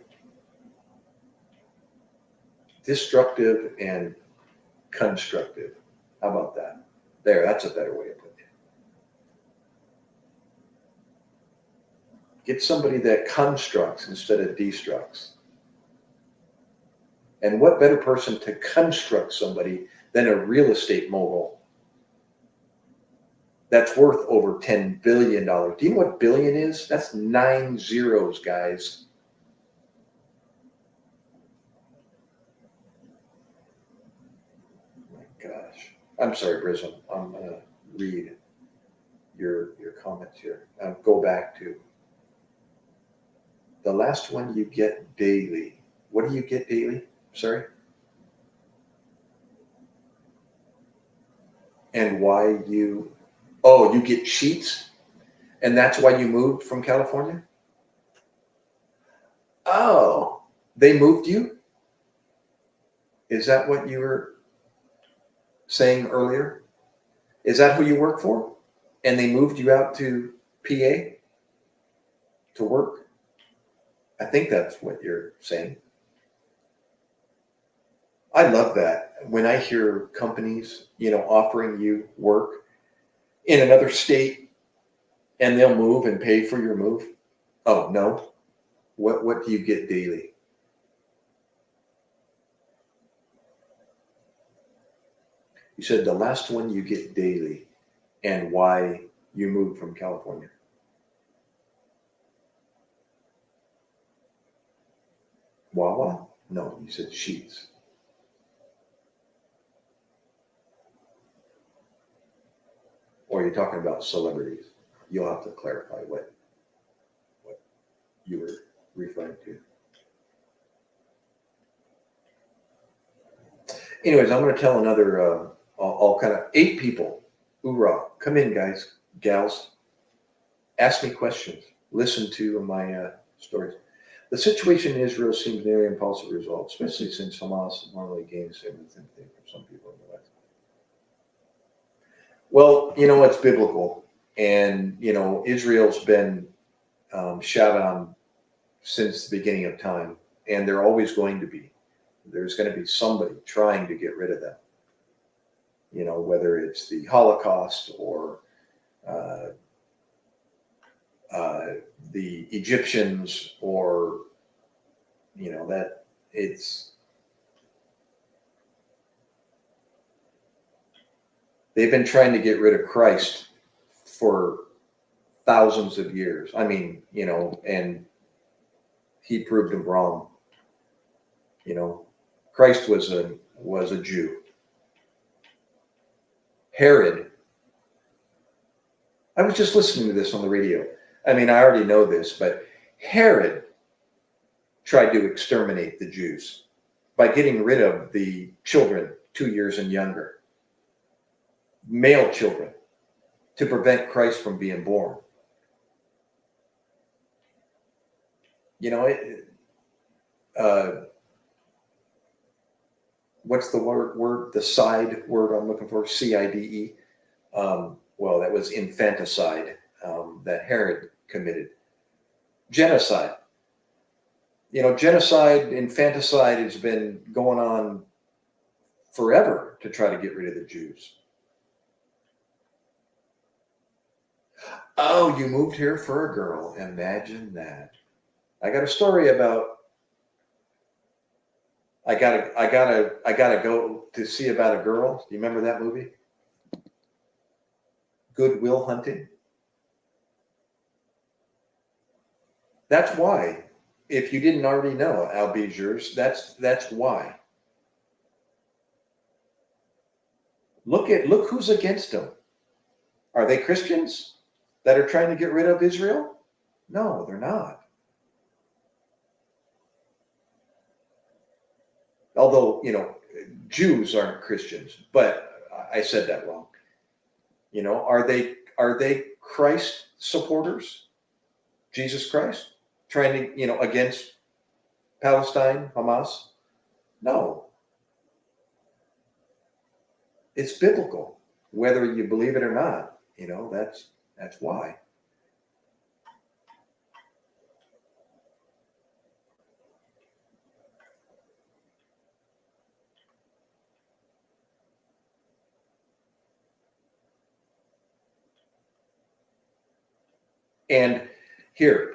Destructive and constructive. How about that? That's a better way of putting it. Get somebody that constructs instead of destructs. And what better person to construct somebody than a real estate mogul that's worth over $10 billion? Do you know what billion is? That's 9 zeros, guys. Oh my gosh. I'm sorry, Brism. I'm going to read your comments here. I'll go back to the last one you get daily. What do you get daily? Sorry? And why you get sheets? And that's why you moved from California? Oh, they moved you? Is that what you were saying earlier? Is that who you work for? And they moved you out to PA to work? I think that's what you're saying. I love that. When I hear companies, offering you work in another state and they'll move and pay for your move. Oh, no. What do you get daily? You said the last one you get daily and why you moved from California. Wawa? No, you said sheets. Or you're talking about celebrities. You'll have to clarify what you were referring to. Anyways, I'm going to tell another, all kind of 8 people. Hoorah. Come in, guys, gals. Ask me questions. Listen to my stories. The situation in Israel seems nearly impossible to resolve, especially since Hamas normally gains everything from some people in the West. Well, it's biblical. And, Israel's been shot on since the beginning of time. And they're always going to be. There's going to be somebody trying to get rid of them. Whether it's the Holocaust or the Egyptians or, that they've been trying to get rid of Christ for thousands of years. I mean, and he proved them wrong. You know, Christ was a Jew. Herod, I was just listening to this on the radio. I mean, I already know this, but Herod tried to exterminate the Jews by getting rid of the children 2 years and younger, male children, to prevent Christ from being born. You know, what's the word? The side word I'm looking for? CIDE. Well, that was infanticide that Herod committed. Genocide. You know, genocide, infanticide has been going on forever to try to get rid of the Jews. Oh, you moved here for a girl. Imagine that. I got a story about I gotta go to see about a girl. Do you remember that movie? Good Will Hunting. That's why. If you didn't already know, Albizers, that's why. Look who's against them. Are they Christians that are trying to get rid of Israel? No, they're not. Although, you know, Jews aren't Christians, but I said that wrong. You know, are they Christ supporters? Jesus Christ trying to, you know, against Palestine, Hamas? No. It's biblical, whether you believe it or not. You know, that's why. And here,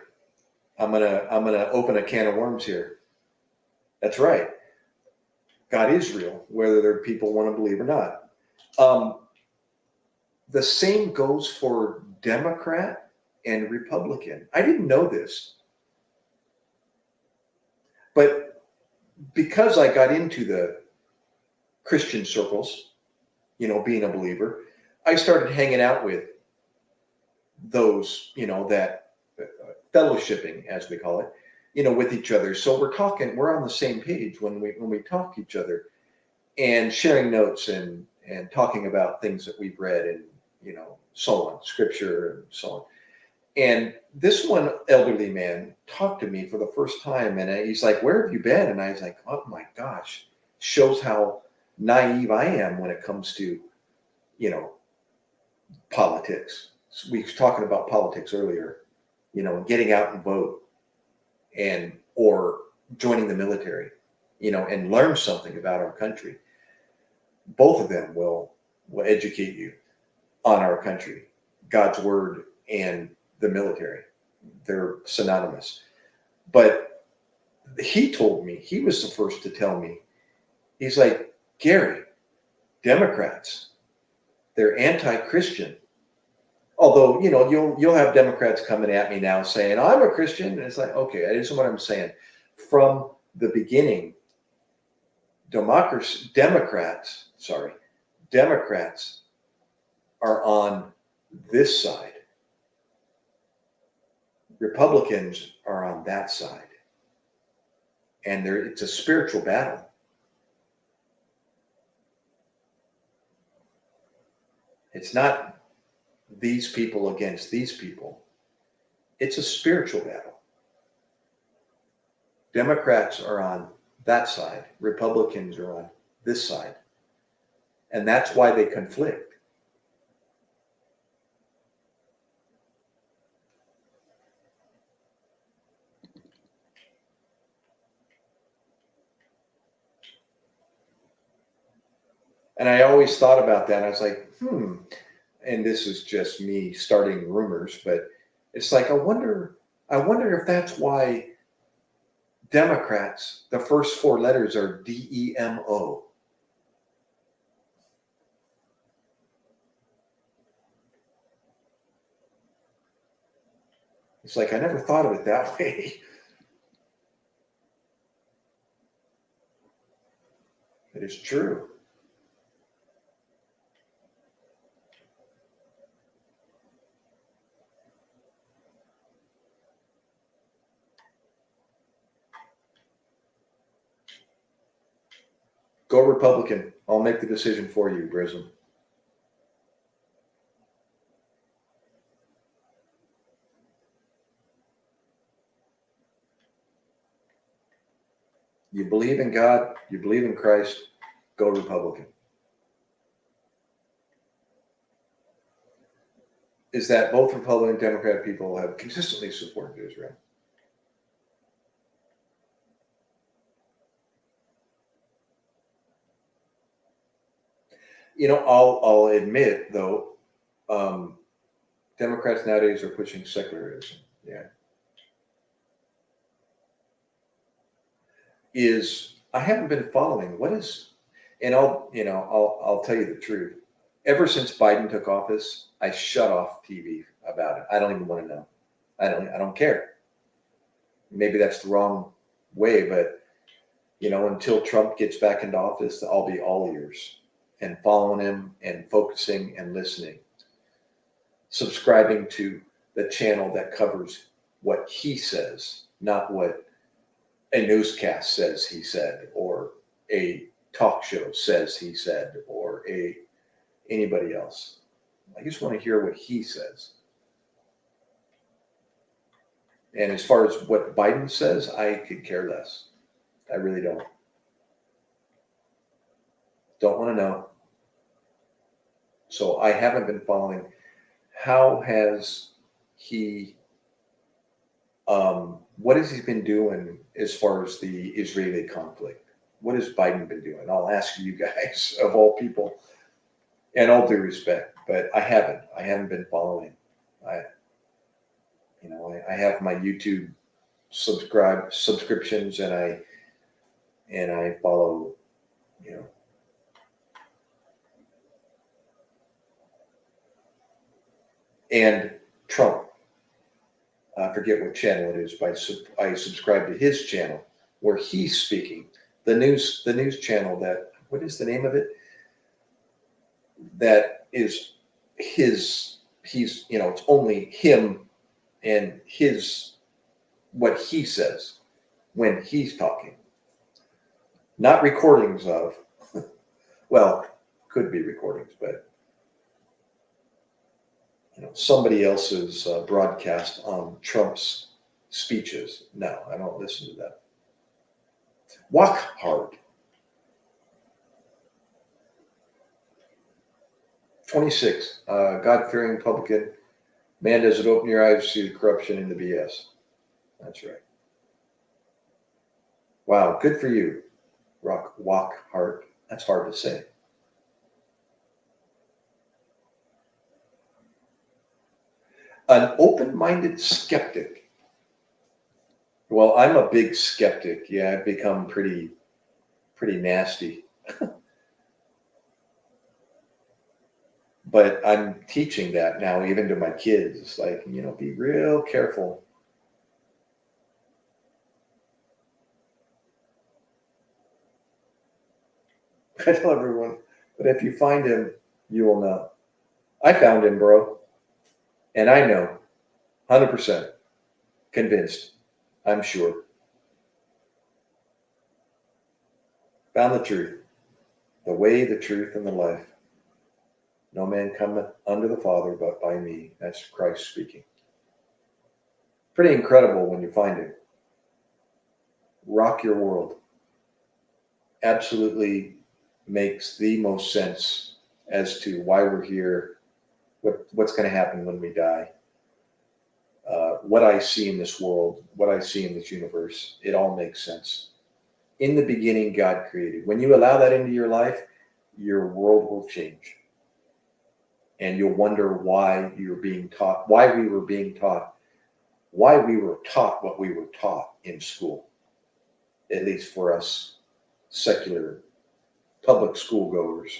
I'm gonna open a can of worms here. That's right. God is real, whether there people want to believe or not. The same goes for Democrat and Republican. I didn't know this, but because I got into the Christian circles, you know, being a believer, I started hanging out with those, you know, that fellowshipping, as we call it, you know, with each other. So we're on the same page when we talk to each other and sharing notes and talking about things that we've read and, you know, so on, scripture and so on. And this one elderly man talked to me for the first time, and he's like, "Where have you been?" And I was like, "Oh my gosh," shows how naive I am when it comes to, you know, politics. So we were talking about politics earlier, you know, getting out and vote and or joining the military, you know, and learn something about our country. Both of them will educate you on our country, God's word and the military. They're synonymous. But he told me, he was the first to tell me, he's like, "Gary, Democrats, they're anti-Christian." Although, you know, you'll have Democrats coming at me now saying, "I'm a Christian." And it's like, okay, that isn't what I'm saying. From the beginning, Democrats are on this side. Republicans are on that side. And it's a spiritual battle. It's not these people against these people. It's a spiritual battle. Democrats are on that side. Republicans are on this side. And that's why they conflict. And I always thought about that. I was like, and this is just me starting rumors, but it's like, I wonder if that's why Democrats, the first four letters are DEMO. It's like, I never thought of it that way. It is true. Go Republican. I'll make the decision for you, Grissom. You believe in God, you believe in Christ, go Republican. Is that both Republican and Democrat people have consistently supported Israel. You know, I'll admit though, Democrats nowadays are pushing secularism. Yeah, I haven't been following what is, and I'll tell you the truth. Ever since Biden took office, I shut off TV about it. I don't even want to know. I don't care. Maybe that's the wrong way, but until Trump gets back into office, I'll be all ears and following him and focusing and listening, subscribing to the channel that covers what he says, not what a newscast says he said, or a talk show says he said, or anybody else. I just want to hear what he says. And as far as what Biden says, I could care less. I really don't. Don't want to know. So I haven't been following. How has he, what has he been doing as far as the Israeli conflict? What has Biden been doing? I'll ask you guys, of all people, and all due respect, but I haven't been following. I have my YouTube subscriptions, and I follow, and Trump. I forget what channel it is, but I subscribe to his channel where he's speaking. The news channel what is the name of it? That is he's, it's only him and what he says when he's talking. Not recordings of, well, could be recordings, but somebody else's broadcast on Trump's speeches. No, I don't listen to that. Walk hard. 26. God-fearing Republican. Man, does it open your eyes to see the corruption in the BS. That's right. Wow, good for you. Walk hard. That's hard to say. An open-minded skeptic. Well, I'm a big skeptic. Yeah, I've become pretty nasty. But I'm teaching that now, even to my kids. It's like, be real careful. I tell everyone, but if you find him, you will know. I found him, bro. And I know, 100% convinced, I'm sure. Found the truth, the way, the truth, and the life. No man cometh unto the Father but by me. That's Christ speaking. Pretty incredible when you find him. Rock your world. Absolutely makes the most sense as to why we're here, what's going to happen when we die, what I see in this world, what I see in this universe. It all makes sense. In the beginning, God created. When you allow that into your life, your world will change. And you'll wonder why you're being taught, why we were being taught, why we were taught what we were taught in school, at least for us secular public school goers.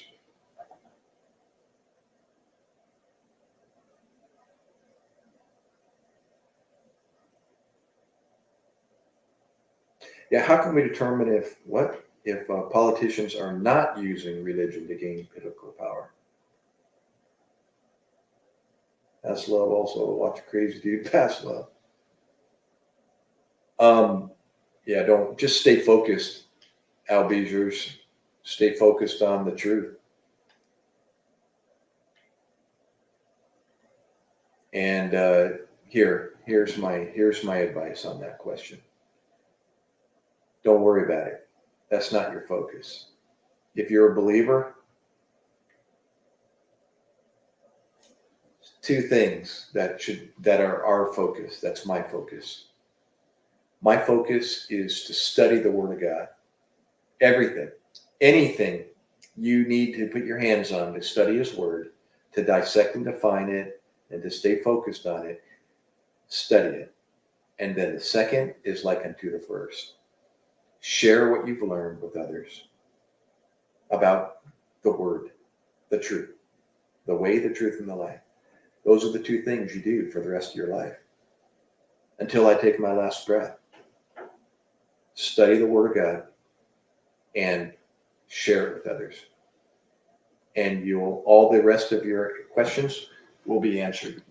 Yeah, how can we determine if what? if politicians are not using religion to gain political power. That's love also. Watch a crazy dude pass love. Yeah, don't just stay focused, Albezers. Stay focused on the truth. And here's my advice on that question. Don't worry about it. That's not your focus. If you're a believer, two things that are our focus. That's my focus. My focus is to study the Word of God. Everything, anything you need to put your hands on to study His Word, to dissect and define it, and to stay focused on it, study it. And then the second is like unto the first. Share what you've learned with others about the Word, the truth, the way, the truth, and the life. Those are the two things you do for the rest of your life. Until I take my last breath. Study the Word of God and share it with others. And all the rest of your questions will be answered.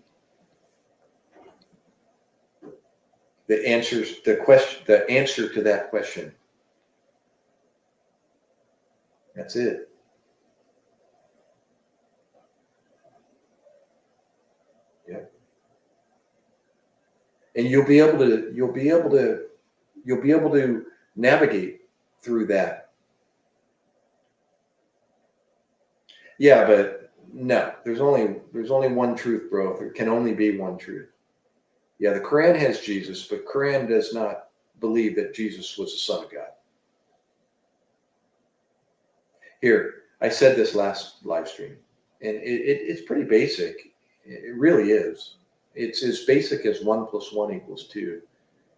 The answer to that question. That's it. Yep. And you'll be able to navigate through that. Yeah, but no, there's only one truth, bro. There can only be one truth. Yeah, the Quran has Jesus, but Quran does not believe that Jesus was the Son of God. Here, I said this last live stream, and it's pretty basic. It really is. It's as basic as 1 + 1 = 2.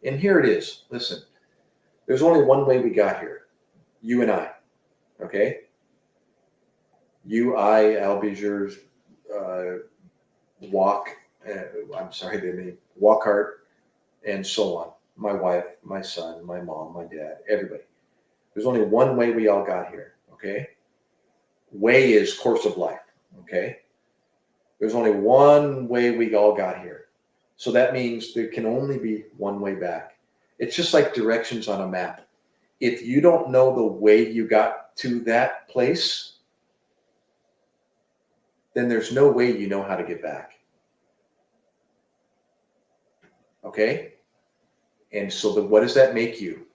And here it is. Listen, there's only one way we got here. You and I. Okay? You, I, Albezers, Walkhart, and so on. My wife, my son, my mom, my dad, everybody. There's only one way we all got here. Okay? Way is course of life. Okay? There's only one way we all got here. So that means there can only be one way back. It's just like directions on a map. If you don't know the way you got to that place, then there's no way you know how to get back. Okay? And so what does that make you?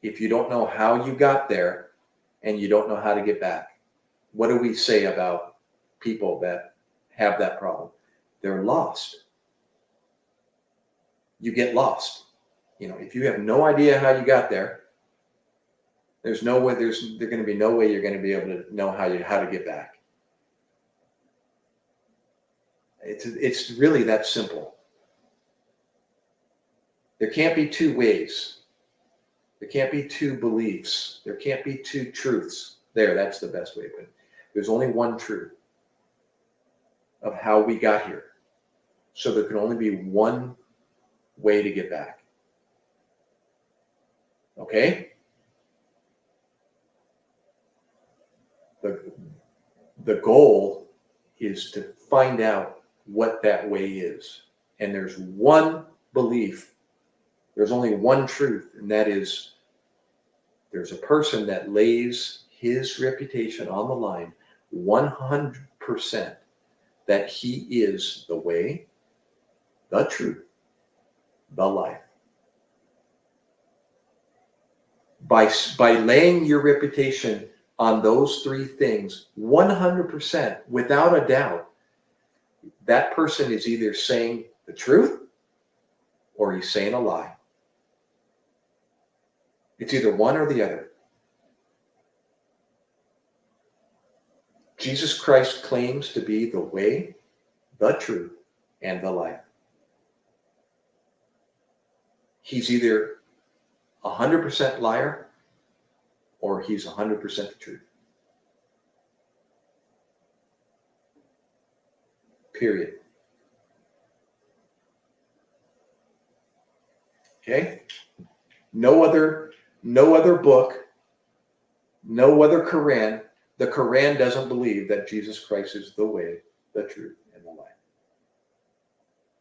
If you don't know how you got there and you don't know how to get back, what do we say about people that have that problem? They're lost. You get lost. If you have no idea how you got there, there's no way. There's going to be no way you're going to be able to know how to get back. It's really that simple. There can't be two ways. There can't be two beliefs. There can't be two truths. That's the best way to put it. There's only one truth of how we got here. So there can only be one way to get back. Okay? The goal is to find out what that way is. And there's one belief. There's only one truth, and that is there's a person that lays his reputation on the line 100% that he is the way, the truth, the life. By laying your reputation on those three things 100%, without a doubt, that person is either saying the truth or he's saying a lie. It's either one or the other. Jesus Christ claims to be the way, the truth, and the life. He's either 100% liar or he's 100% the truth. Period. Okay? No other book No other Quran. The Quran doesn't believe that Jesus Christ is the way, the truth, and the life.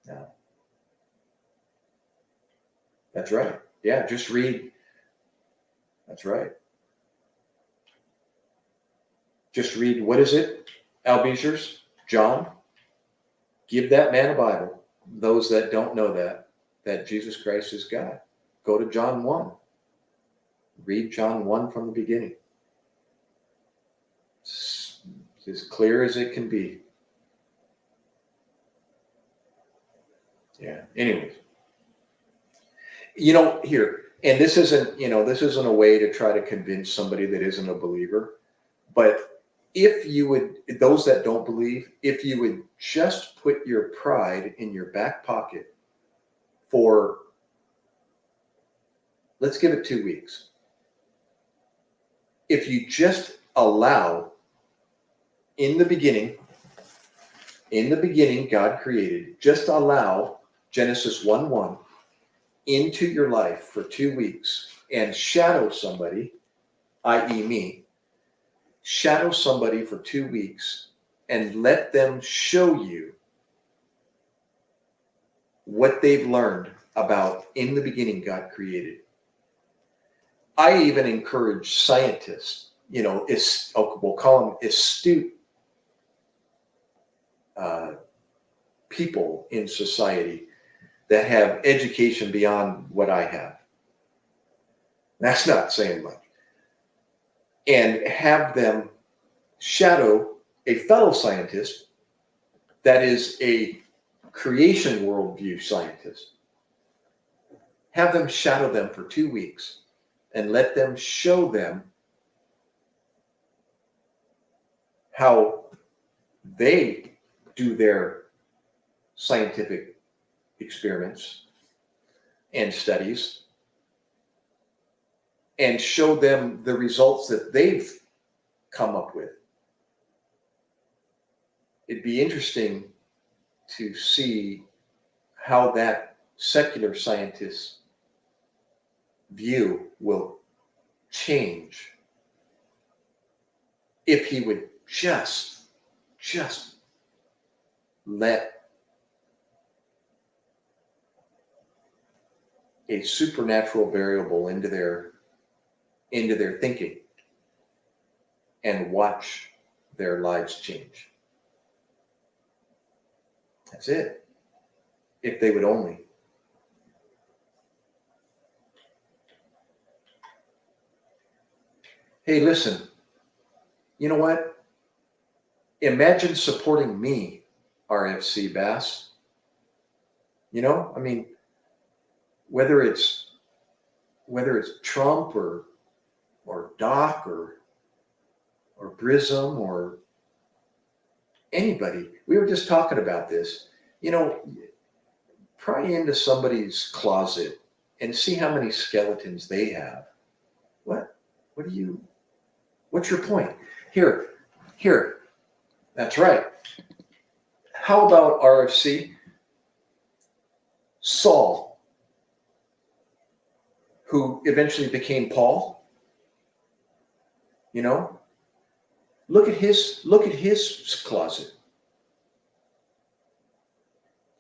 No. That's right. Yeah, just read. That's right. Just read, what is it? Albizers, John, give that man a Bible. Those that don't know that Jesus Christ is God. Go to John 1. Read John 1 from the beginning. It's as clear as it can be. Yeah. Anyways. Here, and this isn't a way to try to convince somebody that isn't a believer, but if you would, those that don't believe, if you would just put your pride in your back pocket for, let's give it 2 weeks. If you just allow, in the beginning, God created, just allow Genesis 1:1 into your life for 2 weeks and shadow somebody, i.e. me, shadow somebody for 2 weeks and let them show you what they've learned about in the beginning God created. I even encourage scientists, we'll call them astute people in society that have education beyond what I have. That's not saying much. And have them shadow a fellow scientist that is a creation worldview scientist. Have them shadow them for 2 weeks and let them show them how they do their scientific experiments and studies, and show them the results that they've come up with. It'd be interesting to see how that secular scientist's view will change if he would just let a supernatural variable into their thinking and watch their lives change. That's it. If they would only. Hey, listen, you know what? Imagine supporting me, RFC Bass. Whether it's Trump or Doc or Brism or anybody. We were just talking about this. Pry into somebody's closet and see how many skeletons they have. What's your point? Here. That's right. How about RFC? Saul, who eventually became Paul. Look at his closet.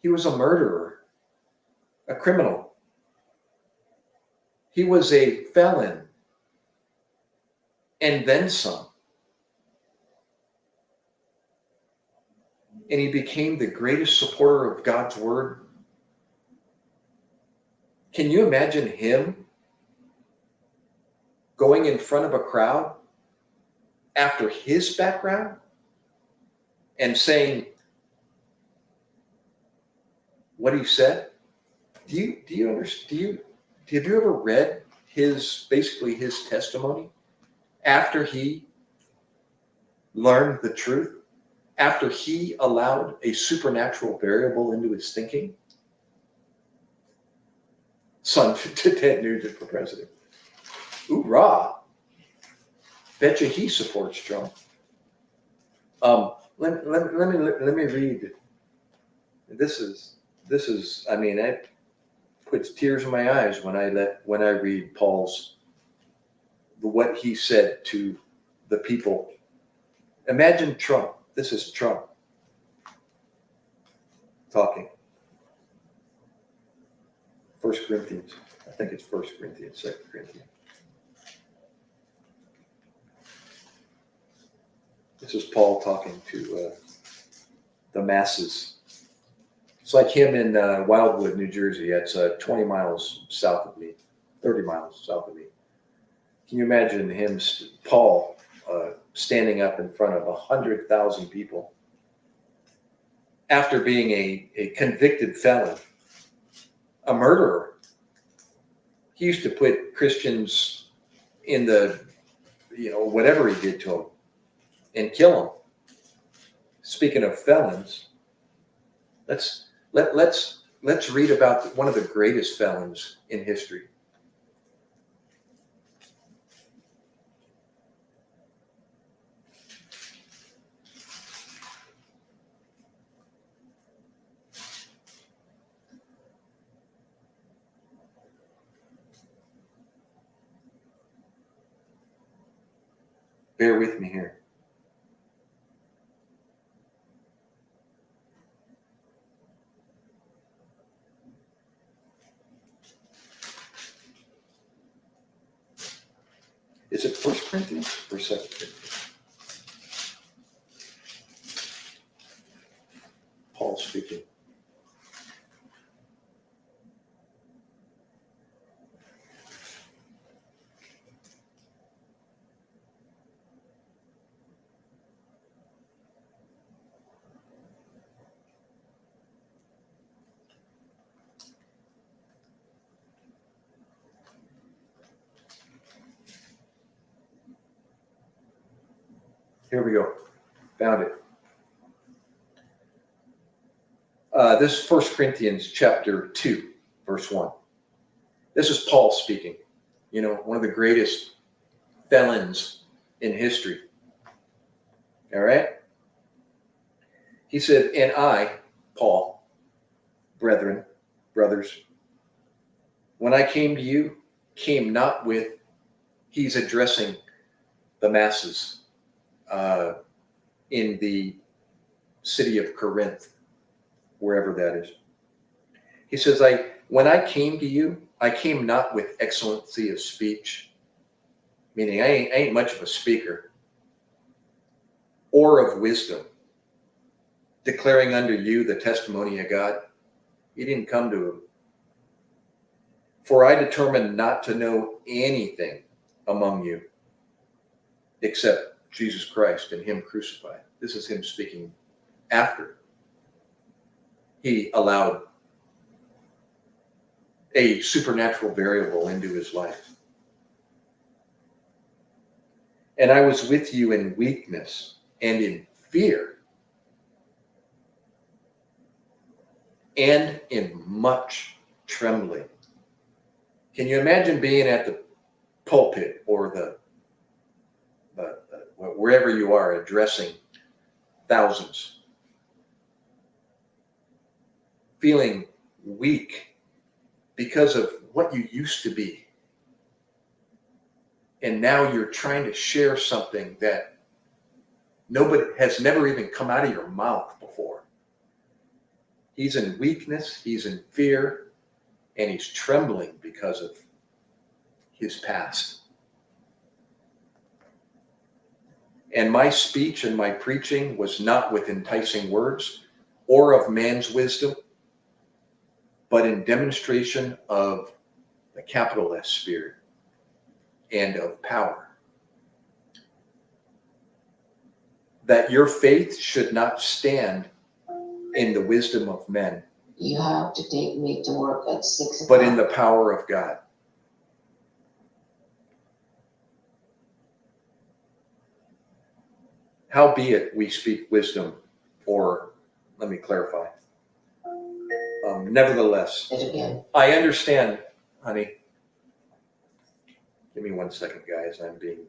He was a murderer, a criminal. He was a felon, and then some. And he became the greatest supporter of God's word. Can you imagine him going in front of a crowd after his background and saying what he said? Do you understand? Have you ever read his testimony after he learned the truth? After he allowed a supernatural variable into his thinking? Son to Ted Nugent for president. Hoorah! Bet you he supports Trump. Let me read. This is. It puts tears in my eyes when I read Paul's what he said to the people. Imagine Trump. This is Trump talking. 1 Corinthians. I think it's 1 Corinthians, 2 Corinthians. This is Paul talking to the masses. It's like him in Wildwood, New Jersey. It's 20 miles south of me, 30 miles south of me. Can you imagine him, Paul, standing up in front of 100,000 people after being a convicted felon, a murderer? He used to put Christians in the, whatever he did to them and kill them. Speaking of felons, let's read about one of the greatest felons in history. Bear with me here. Is it 1 Corinthians or 2 Corinthians? Paul speaking. Here we go. Found it. This is 1 Corinthians chapter 2, verse 1. This is Paul speaking. One of the greatest felons in history. All right? He said, and I, Paul, brothers, when I came to you, came not with, he's addressing the masses in the city of Corinth, wherever that is. He says, when I came to you, I came not with excellency of speech, meaning I ain't much of a speaker, or of wisdom, declaring unto you the testimony of God. He didn't come to him. For I determined not to know anything among you except Jesus Christ and him crucified. This is him speaking after he allowed a supernatural variable into his life. And I was with you in weakness and in fear and in much trembling. Can you imagine being at the pulpit or the wherever you are addressing thousands, feeling weak because of what you used to be, and now you're trying to share something that nobody has never even come out of your mouth before? He's in weakness, he's in fear, and he's trembling because of his past. And my speech and my preaching was not with enticing words or of man's wisdom, but in demonstration of the capital S Spirit and of power, that your faith should not stand in the wisdom of men. You have to take me to work at 6 o'clock. But in the power of God. Howbeit we speak wisdom, or let me clarify. Nevertheless, I understand, honey. Give me 1 second, guys. I'm being.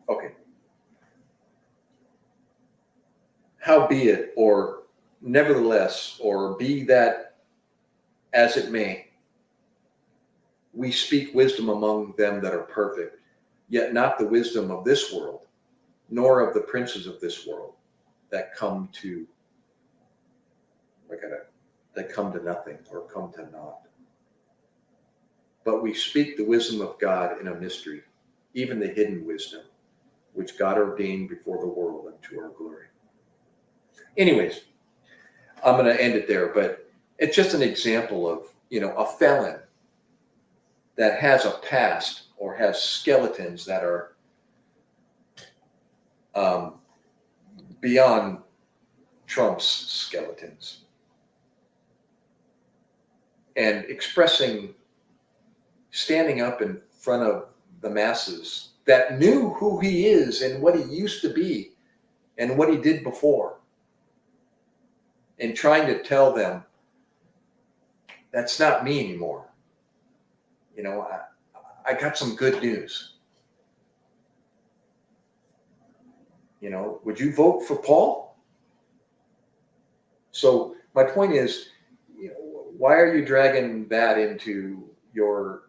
Okay. howbeit, or nevertheless, or be that as it may, we speak wisdom among them that are perfect, yet not the wisdom of this world, nor of the princes of this world that come to nothing or come to naught. But we speak the wisdom of God in a mystery, even the hidden wisdom, which God ordained before the world unto our glory. Anyways, I'm going to end it there, but it's just an example of, a felon that has a past or has skeletons that are beyond Trump's skeletons, and standing up in front of the masses that knew who he is and what he used to be and what he did before, and trying to tell them that's not me anymore. I got some good news. Would you vote for Paul? So my point is, why are you dragging that into your,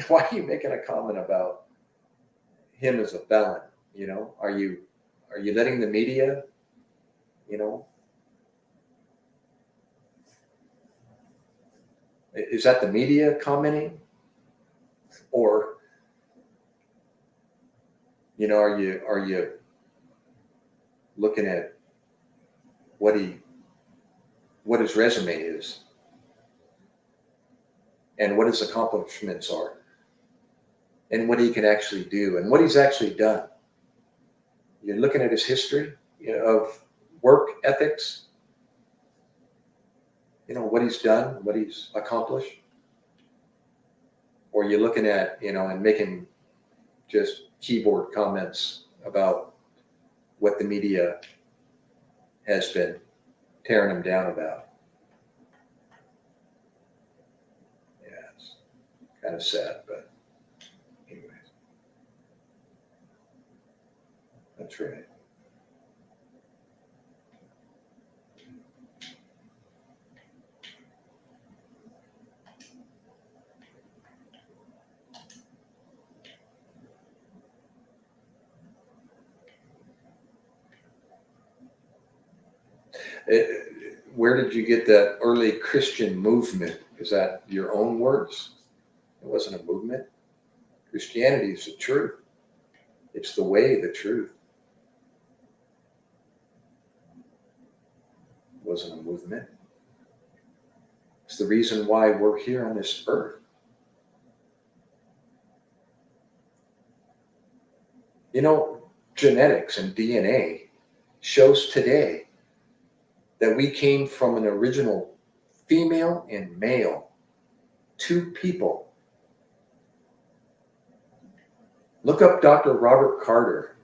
why are you making a comment about him as a felon? Are you letting the media, is that the media commenting? Or, are you looking at what his resume is and what his accomplishments are and what he can actually do and what he's actually done? You're looking at his history of work ethics, what he's done, what he's accomplished? Or you're looking at, and making just keyboard comments about what the media has been tearing him down about. Yeah, it's kind of sad, but anyways, that's right. Where did you get that early Christian movement? Is that your own words? It wasn't a movement. Christianity is the truth. It's the way, the truth. It wasn't a movement. It's the reason why we're here on this earth. Genetics and DNA shows today that we came from an original female and male, two people. Look up Dr. Robert Carter,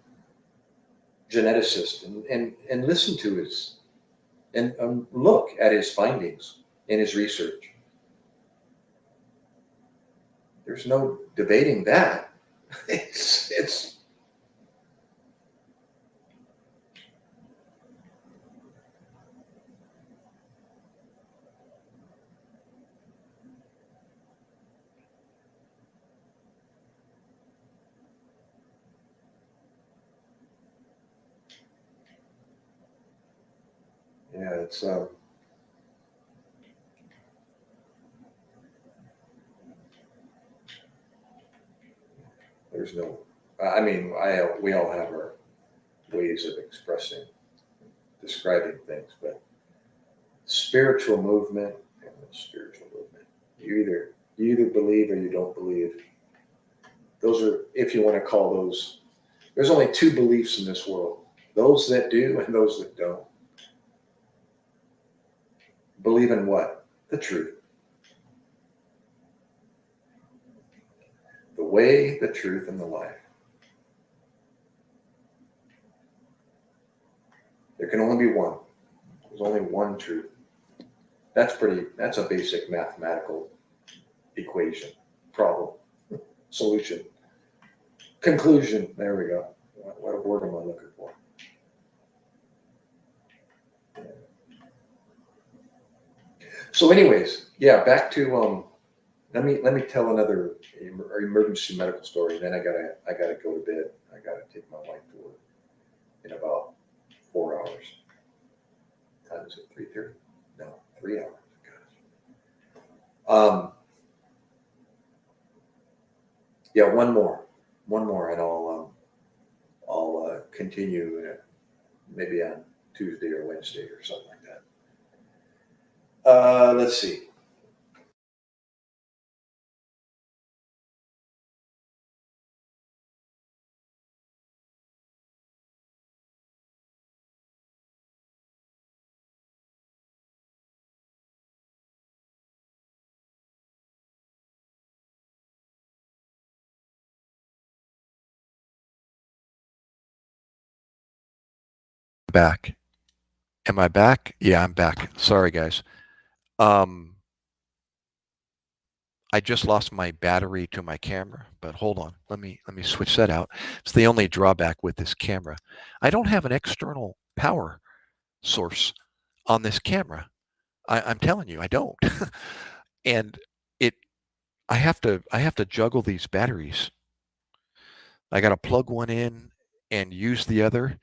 geneticist, and listen to his, and look at his findings in his research. There's no debating that. It's there's no, we all have our ways of describing things, but spiritual movement, you either believe or you don't believe. Those are, if you want to call those, there's only two beliefs in this world: those that do and those that don't. Believe in what? The truth. The way, the truth, and the life. There can only be one. There's only one truth. That's a basic mathematical equation, problem, solution, conclusion. There we go. What word am I looking for? So anyways, yeah, back to let me tell another emergency medical story. Then I gotta go to bed. I gotta take my wife to work in about 4 hours. Time is it 3:30? No, 3 hours. Gosh. Yeah, one more, and I'll continue maybe on Tuesday or Wednesday or something like that. Let's see. Back. Am I back? Yeah, I'm back. Sorry, guys. Um, I just lost my battery to my camera, but hold on. Let me switch that out. It's the only drawback with this camera. I don't have an external power source on this camera. I'm telling you, I don't. And it I have to juggle these batteries. I got to plug one in and use the other.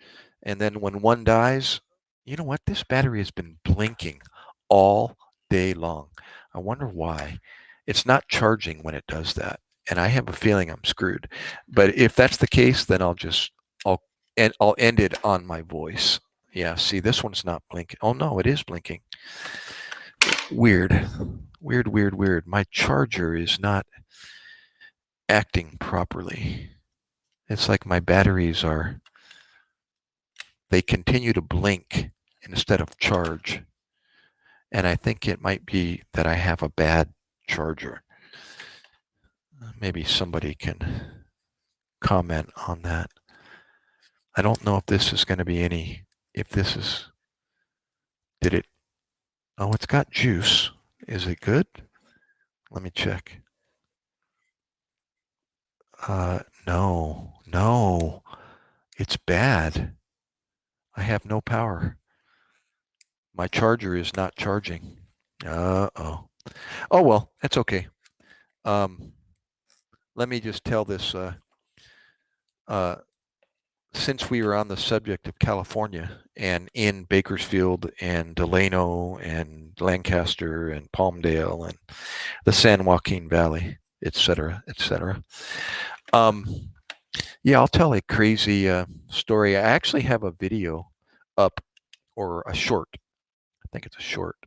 And then when one dies, you know what? This battery has been blinking all day long. I wonder why. It's not charging when it does that. And I have a feeling I'm screwed. But if that's the case, then I'll I'll end it on my voice. Yeah, see, this one's not blinking. Oh no, it is blinking. Weird. Weird, weird, weird. My charger is not acting properly. It's like my batteries they continue to blink instead of charge. And I think it might be that I have a bad charger. Maybe somebody can comment on that. I don't know if this is going to be if this is, did it, oh, it's got juice. Is it good? Let me check. No, it's bad. I have no power. My charger is not charging. Uh-oh. Oh, well, that's okay. Um, Let me just tell this. Uh, since we were on the subject of California and in Bakersfield and Delano and Lancaster and Palmdale and the San Joaquin Valley, et cetera, et cetera. Yeah, I'll tell a crazy story. I actually have a video up, or a short. I think it's a short.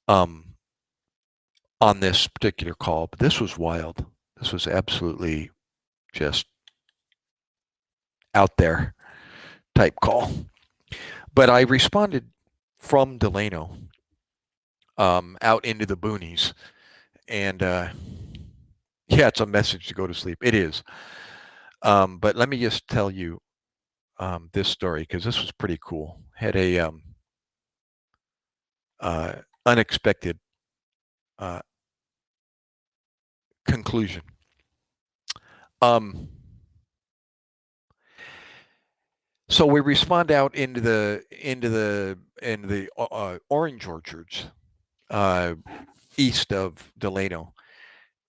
Um, on this particular call, but this was wild. This was absolutely just out there type call. But I responded from Delano out into the boonies. And yeah, it's a message to go to sleep. It is. But let me just tell you this story because this was pretty cool. Had a unexpected uh, conclusion. So we respond out into the orange orchards east of Delano.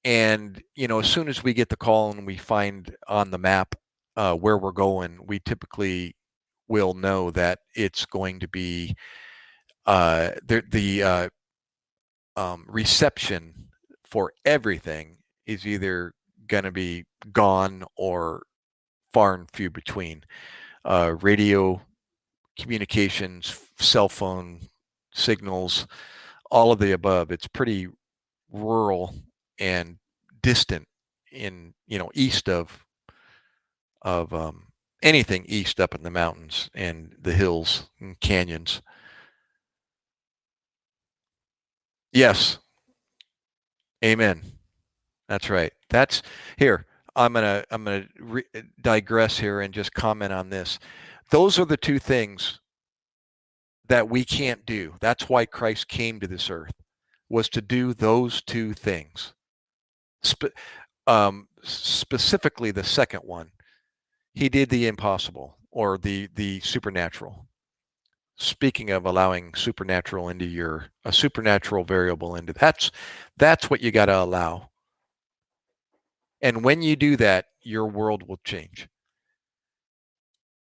And, as soon as we get the call and we find on the map where we're going, we typically will know that it's going to be the reception for everything is either going to be gone or far and few between. Radio communications, cell phone signals, all of the above. It's pretty rural and distant in east of anything east up in the mountains and the hills and canyons. Yes, amen. That's right. That's here. I'm gonna digress here and just comment on this. Those are the two things that we can't do. That's why Christ came to this earth, was to do those two things. Specifically, the second one, he did the impossible or the supernatural. Speaking of allowing supernatural into a supernatural variable into that's what you got to allow. And when you do that, your world will change.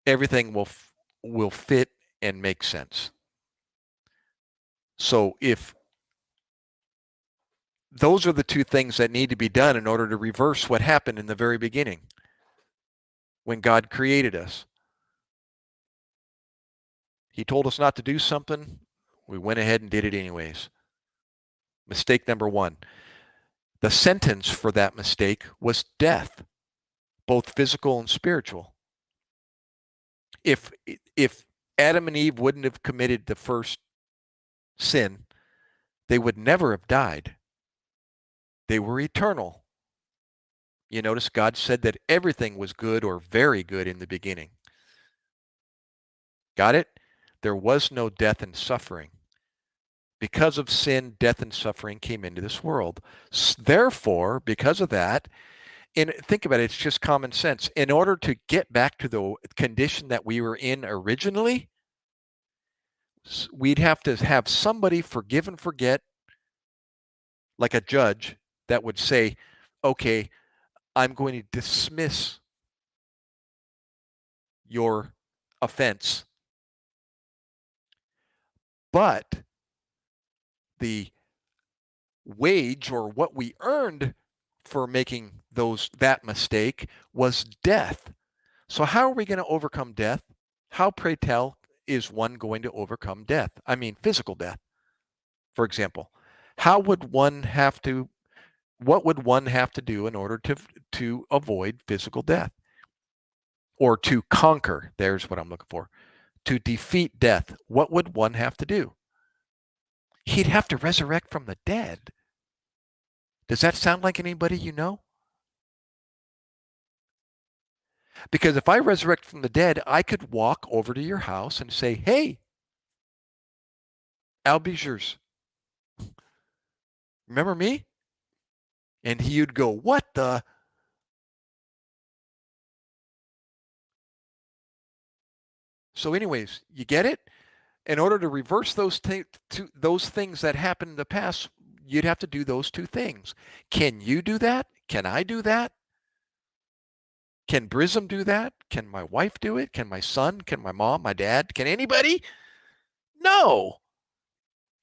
Everything will fit and make sense. So if those are the two things that need to be done in order to reverse what happened in the very beginning when God created us. He told us not to do something. We went ahead and did it anyways. Mistake number one. The sentence for that mistake was death, both physical and spiritual. If Adam and Eve wouldn't have committed the first sin, they would never have died. They were eternal. You notice God said that everything was good or very good in the beginning. Got it? There was no death and suffering. Because of sin, death and suffering came into this world. Therefore, because of that, and think about it, it's just common sense. In order to get back to the condition that we were in originally, we'd have to have somebody forgive and forget, like a judge that would say, okay, I'm going to dismiss your offense. But the wage or what we earned for making that mistake was death. So how are we going to overcome death? How, pray tell, is one going to overcome death? I mean, physical death, for example. What would one have to do in order to avoid physical death? Or to conquer, there's what I'm looking for. To defeat death, what would one have to do? He'd have to resurrect from the dead. Does that sound like anybody you know? Because if I resurrect from the dead, I could walk over to your house and say, hey, Albizers, remember me? And he'd go, what the? So anyways, you get it? In order to reverse those things that happened in the past, you'd have to do those two things. Can you do that? Can I do that? Can Brism do that? Can my wife do it? Can my son? Can my mom? My dad? Can anybody? No.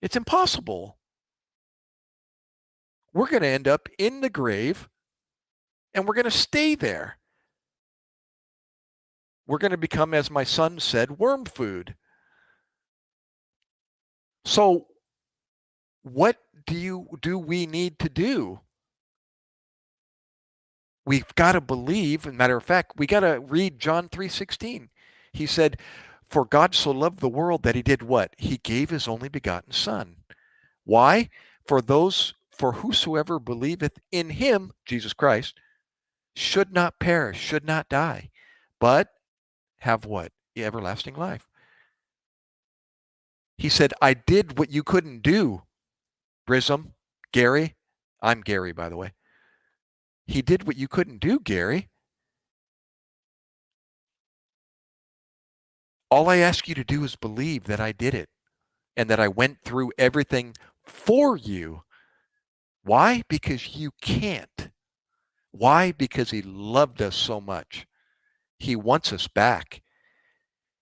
It's impossible. We're going to end up in the grave and we're going to stay there. We're going to become, as my son said, worm food. So what do we need to do? We've got to believe, as a matter of fact, we got to read John 3:16. He said, for God so loved the world that he did what? He gave his only begotten son. Why? For whosoever believeth in him, Jesus Christ, should not perish, should not die, but have what? Everlasting life. He said, I did what you couldn't do, Brism, Gary. I'm Gary, by the way. He did what you couldn't do, Gary. All I ask you to do is believe that I did it and that I went through everything for you. Why? Because you can't. Why? Because he loved us so much. He wants us back.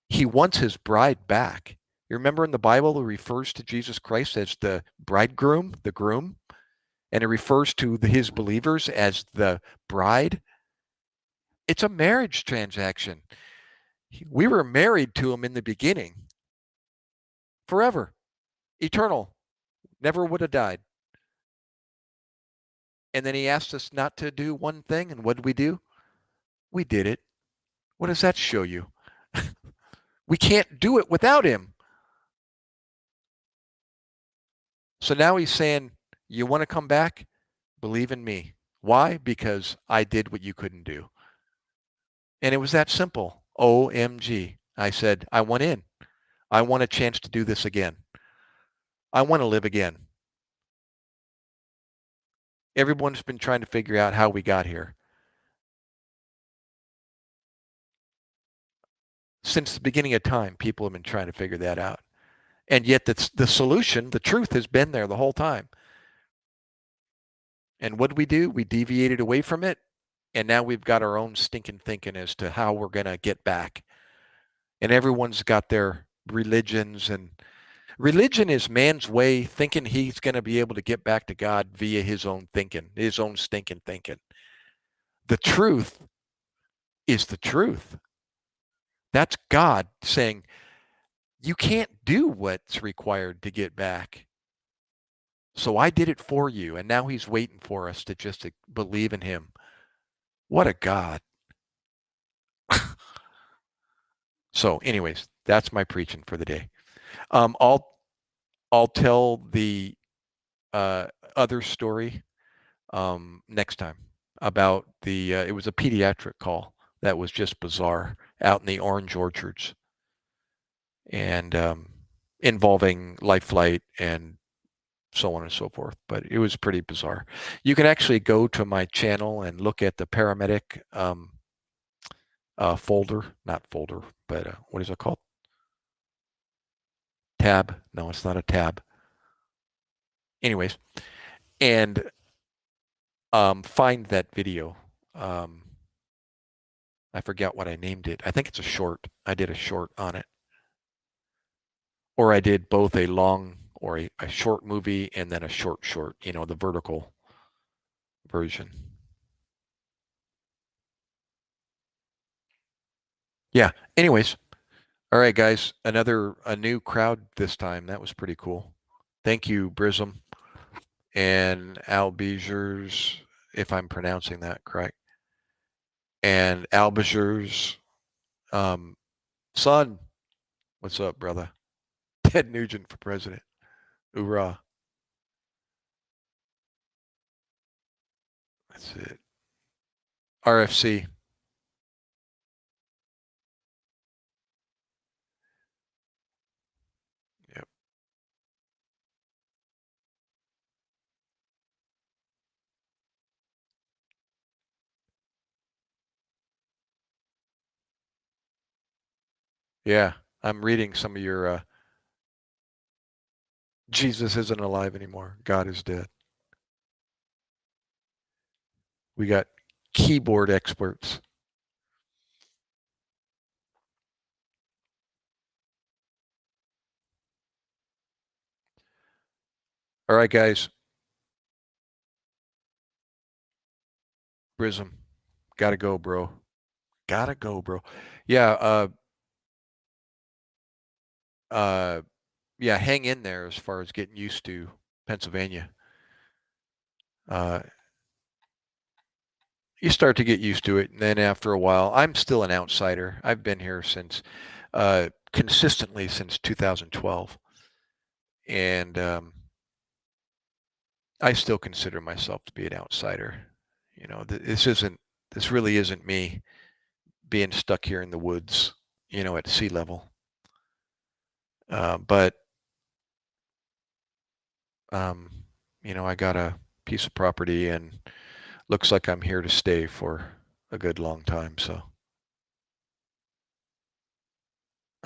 He wants his bride back. You remember in the Bible, it refers to Jesus Christ as the bridegroom, the groom, and it refers to his believers as the bride. It's a marriage transaction. We were married to him in the beginning, forever, eternal, never would have died. And then he asked us not to do one thing, and what did we do? We did it. What does that show you? We can't do it without him. So now he's saying, you want to come back? Believe in me. Why? Because I did what you couldn't do. And it was that simple. OMG. I said, I want in. I want a chance to do this again. I want to live again. Everyone's been trying to figure out how we got here. Since the beginning of time, people have been trying to figure that out. And yet the solution, the truth has been there the whole time. And what do? We deviated away from it. And now we've got our own stinking thinking as to how we're going to get back. And everyone's got their religions, and religion is man's way thinking he's going to be able to get back to God via his own thinking, his own stinking thinking. The truth is the truth. That's God saying, you can't do what's required to get back. So I did it for you. And now he's waiting for us to just believe in him. What a God. So anyways, that's my preaching for the day. I'll tell the other story next time about it was a pediatric call that was just bizarre out in the orange orchards, and involving life flight and so on and so forth. But it was pretty bizarre. You can actually go to my channel and look at the paramedic not folder, but what is it called? Tab. No, it's not a tab. Anyways, and find that video. I forget what I named it. I think it's a short. I did a short on it. Or I did both a long or a short movie and then a short, the vertical version. Yeah. Anyways. All right, guys. A new crowd this time. That was pretty cool. Thank you, Brism and Albizers, if I'm pronouncing that correct. And Albizers, son, what's up, brother? Ted Nugent for president. Hoorah. That's it. RFC. Yep. Yeah. I'm reading some of your Jesus isn't alive anymore. God is dead. We got keyboard experts. All right, guys. Brism. Gotta go, bro. Gotta go, bro. Yeah, uh, yeah, hang in there as far as getting used to Pennsylvania. You start to get used to it, and then after a while, I'm still an outsider. I've been here since consistently since 2012, and I still consider myself to be an outsider. This really isn't me being stuck here in the woods, at sea level. But I got a piece of property, and looks like I'm here to stay for a good long time. So,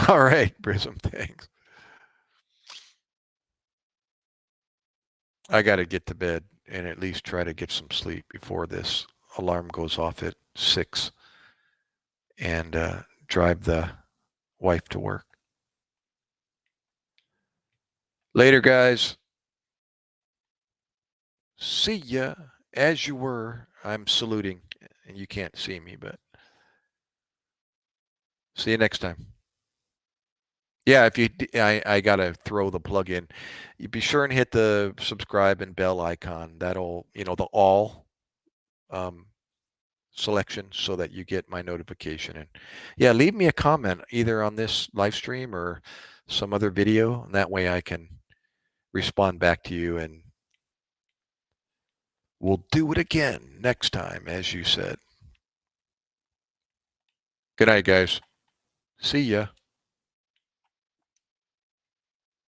all right, Prism, thanks. I got to get to bed and at least try to get some sleep before this alarm goes off at 6 and drive the wife to work. Later, guys. See ya. As you were, I'm saluting, and you can't see me, but see you next time. Yeah, I gotta throw the plug in. You be sure and hit the subscribe and bell icon. That'll, the all selection so that you get my notification. And yeah, leave me a comment either on this live stream or some other video, and that way I can respond back to you, and we'll do it again next time, as you said. Good night, guys. See ya.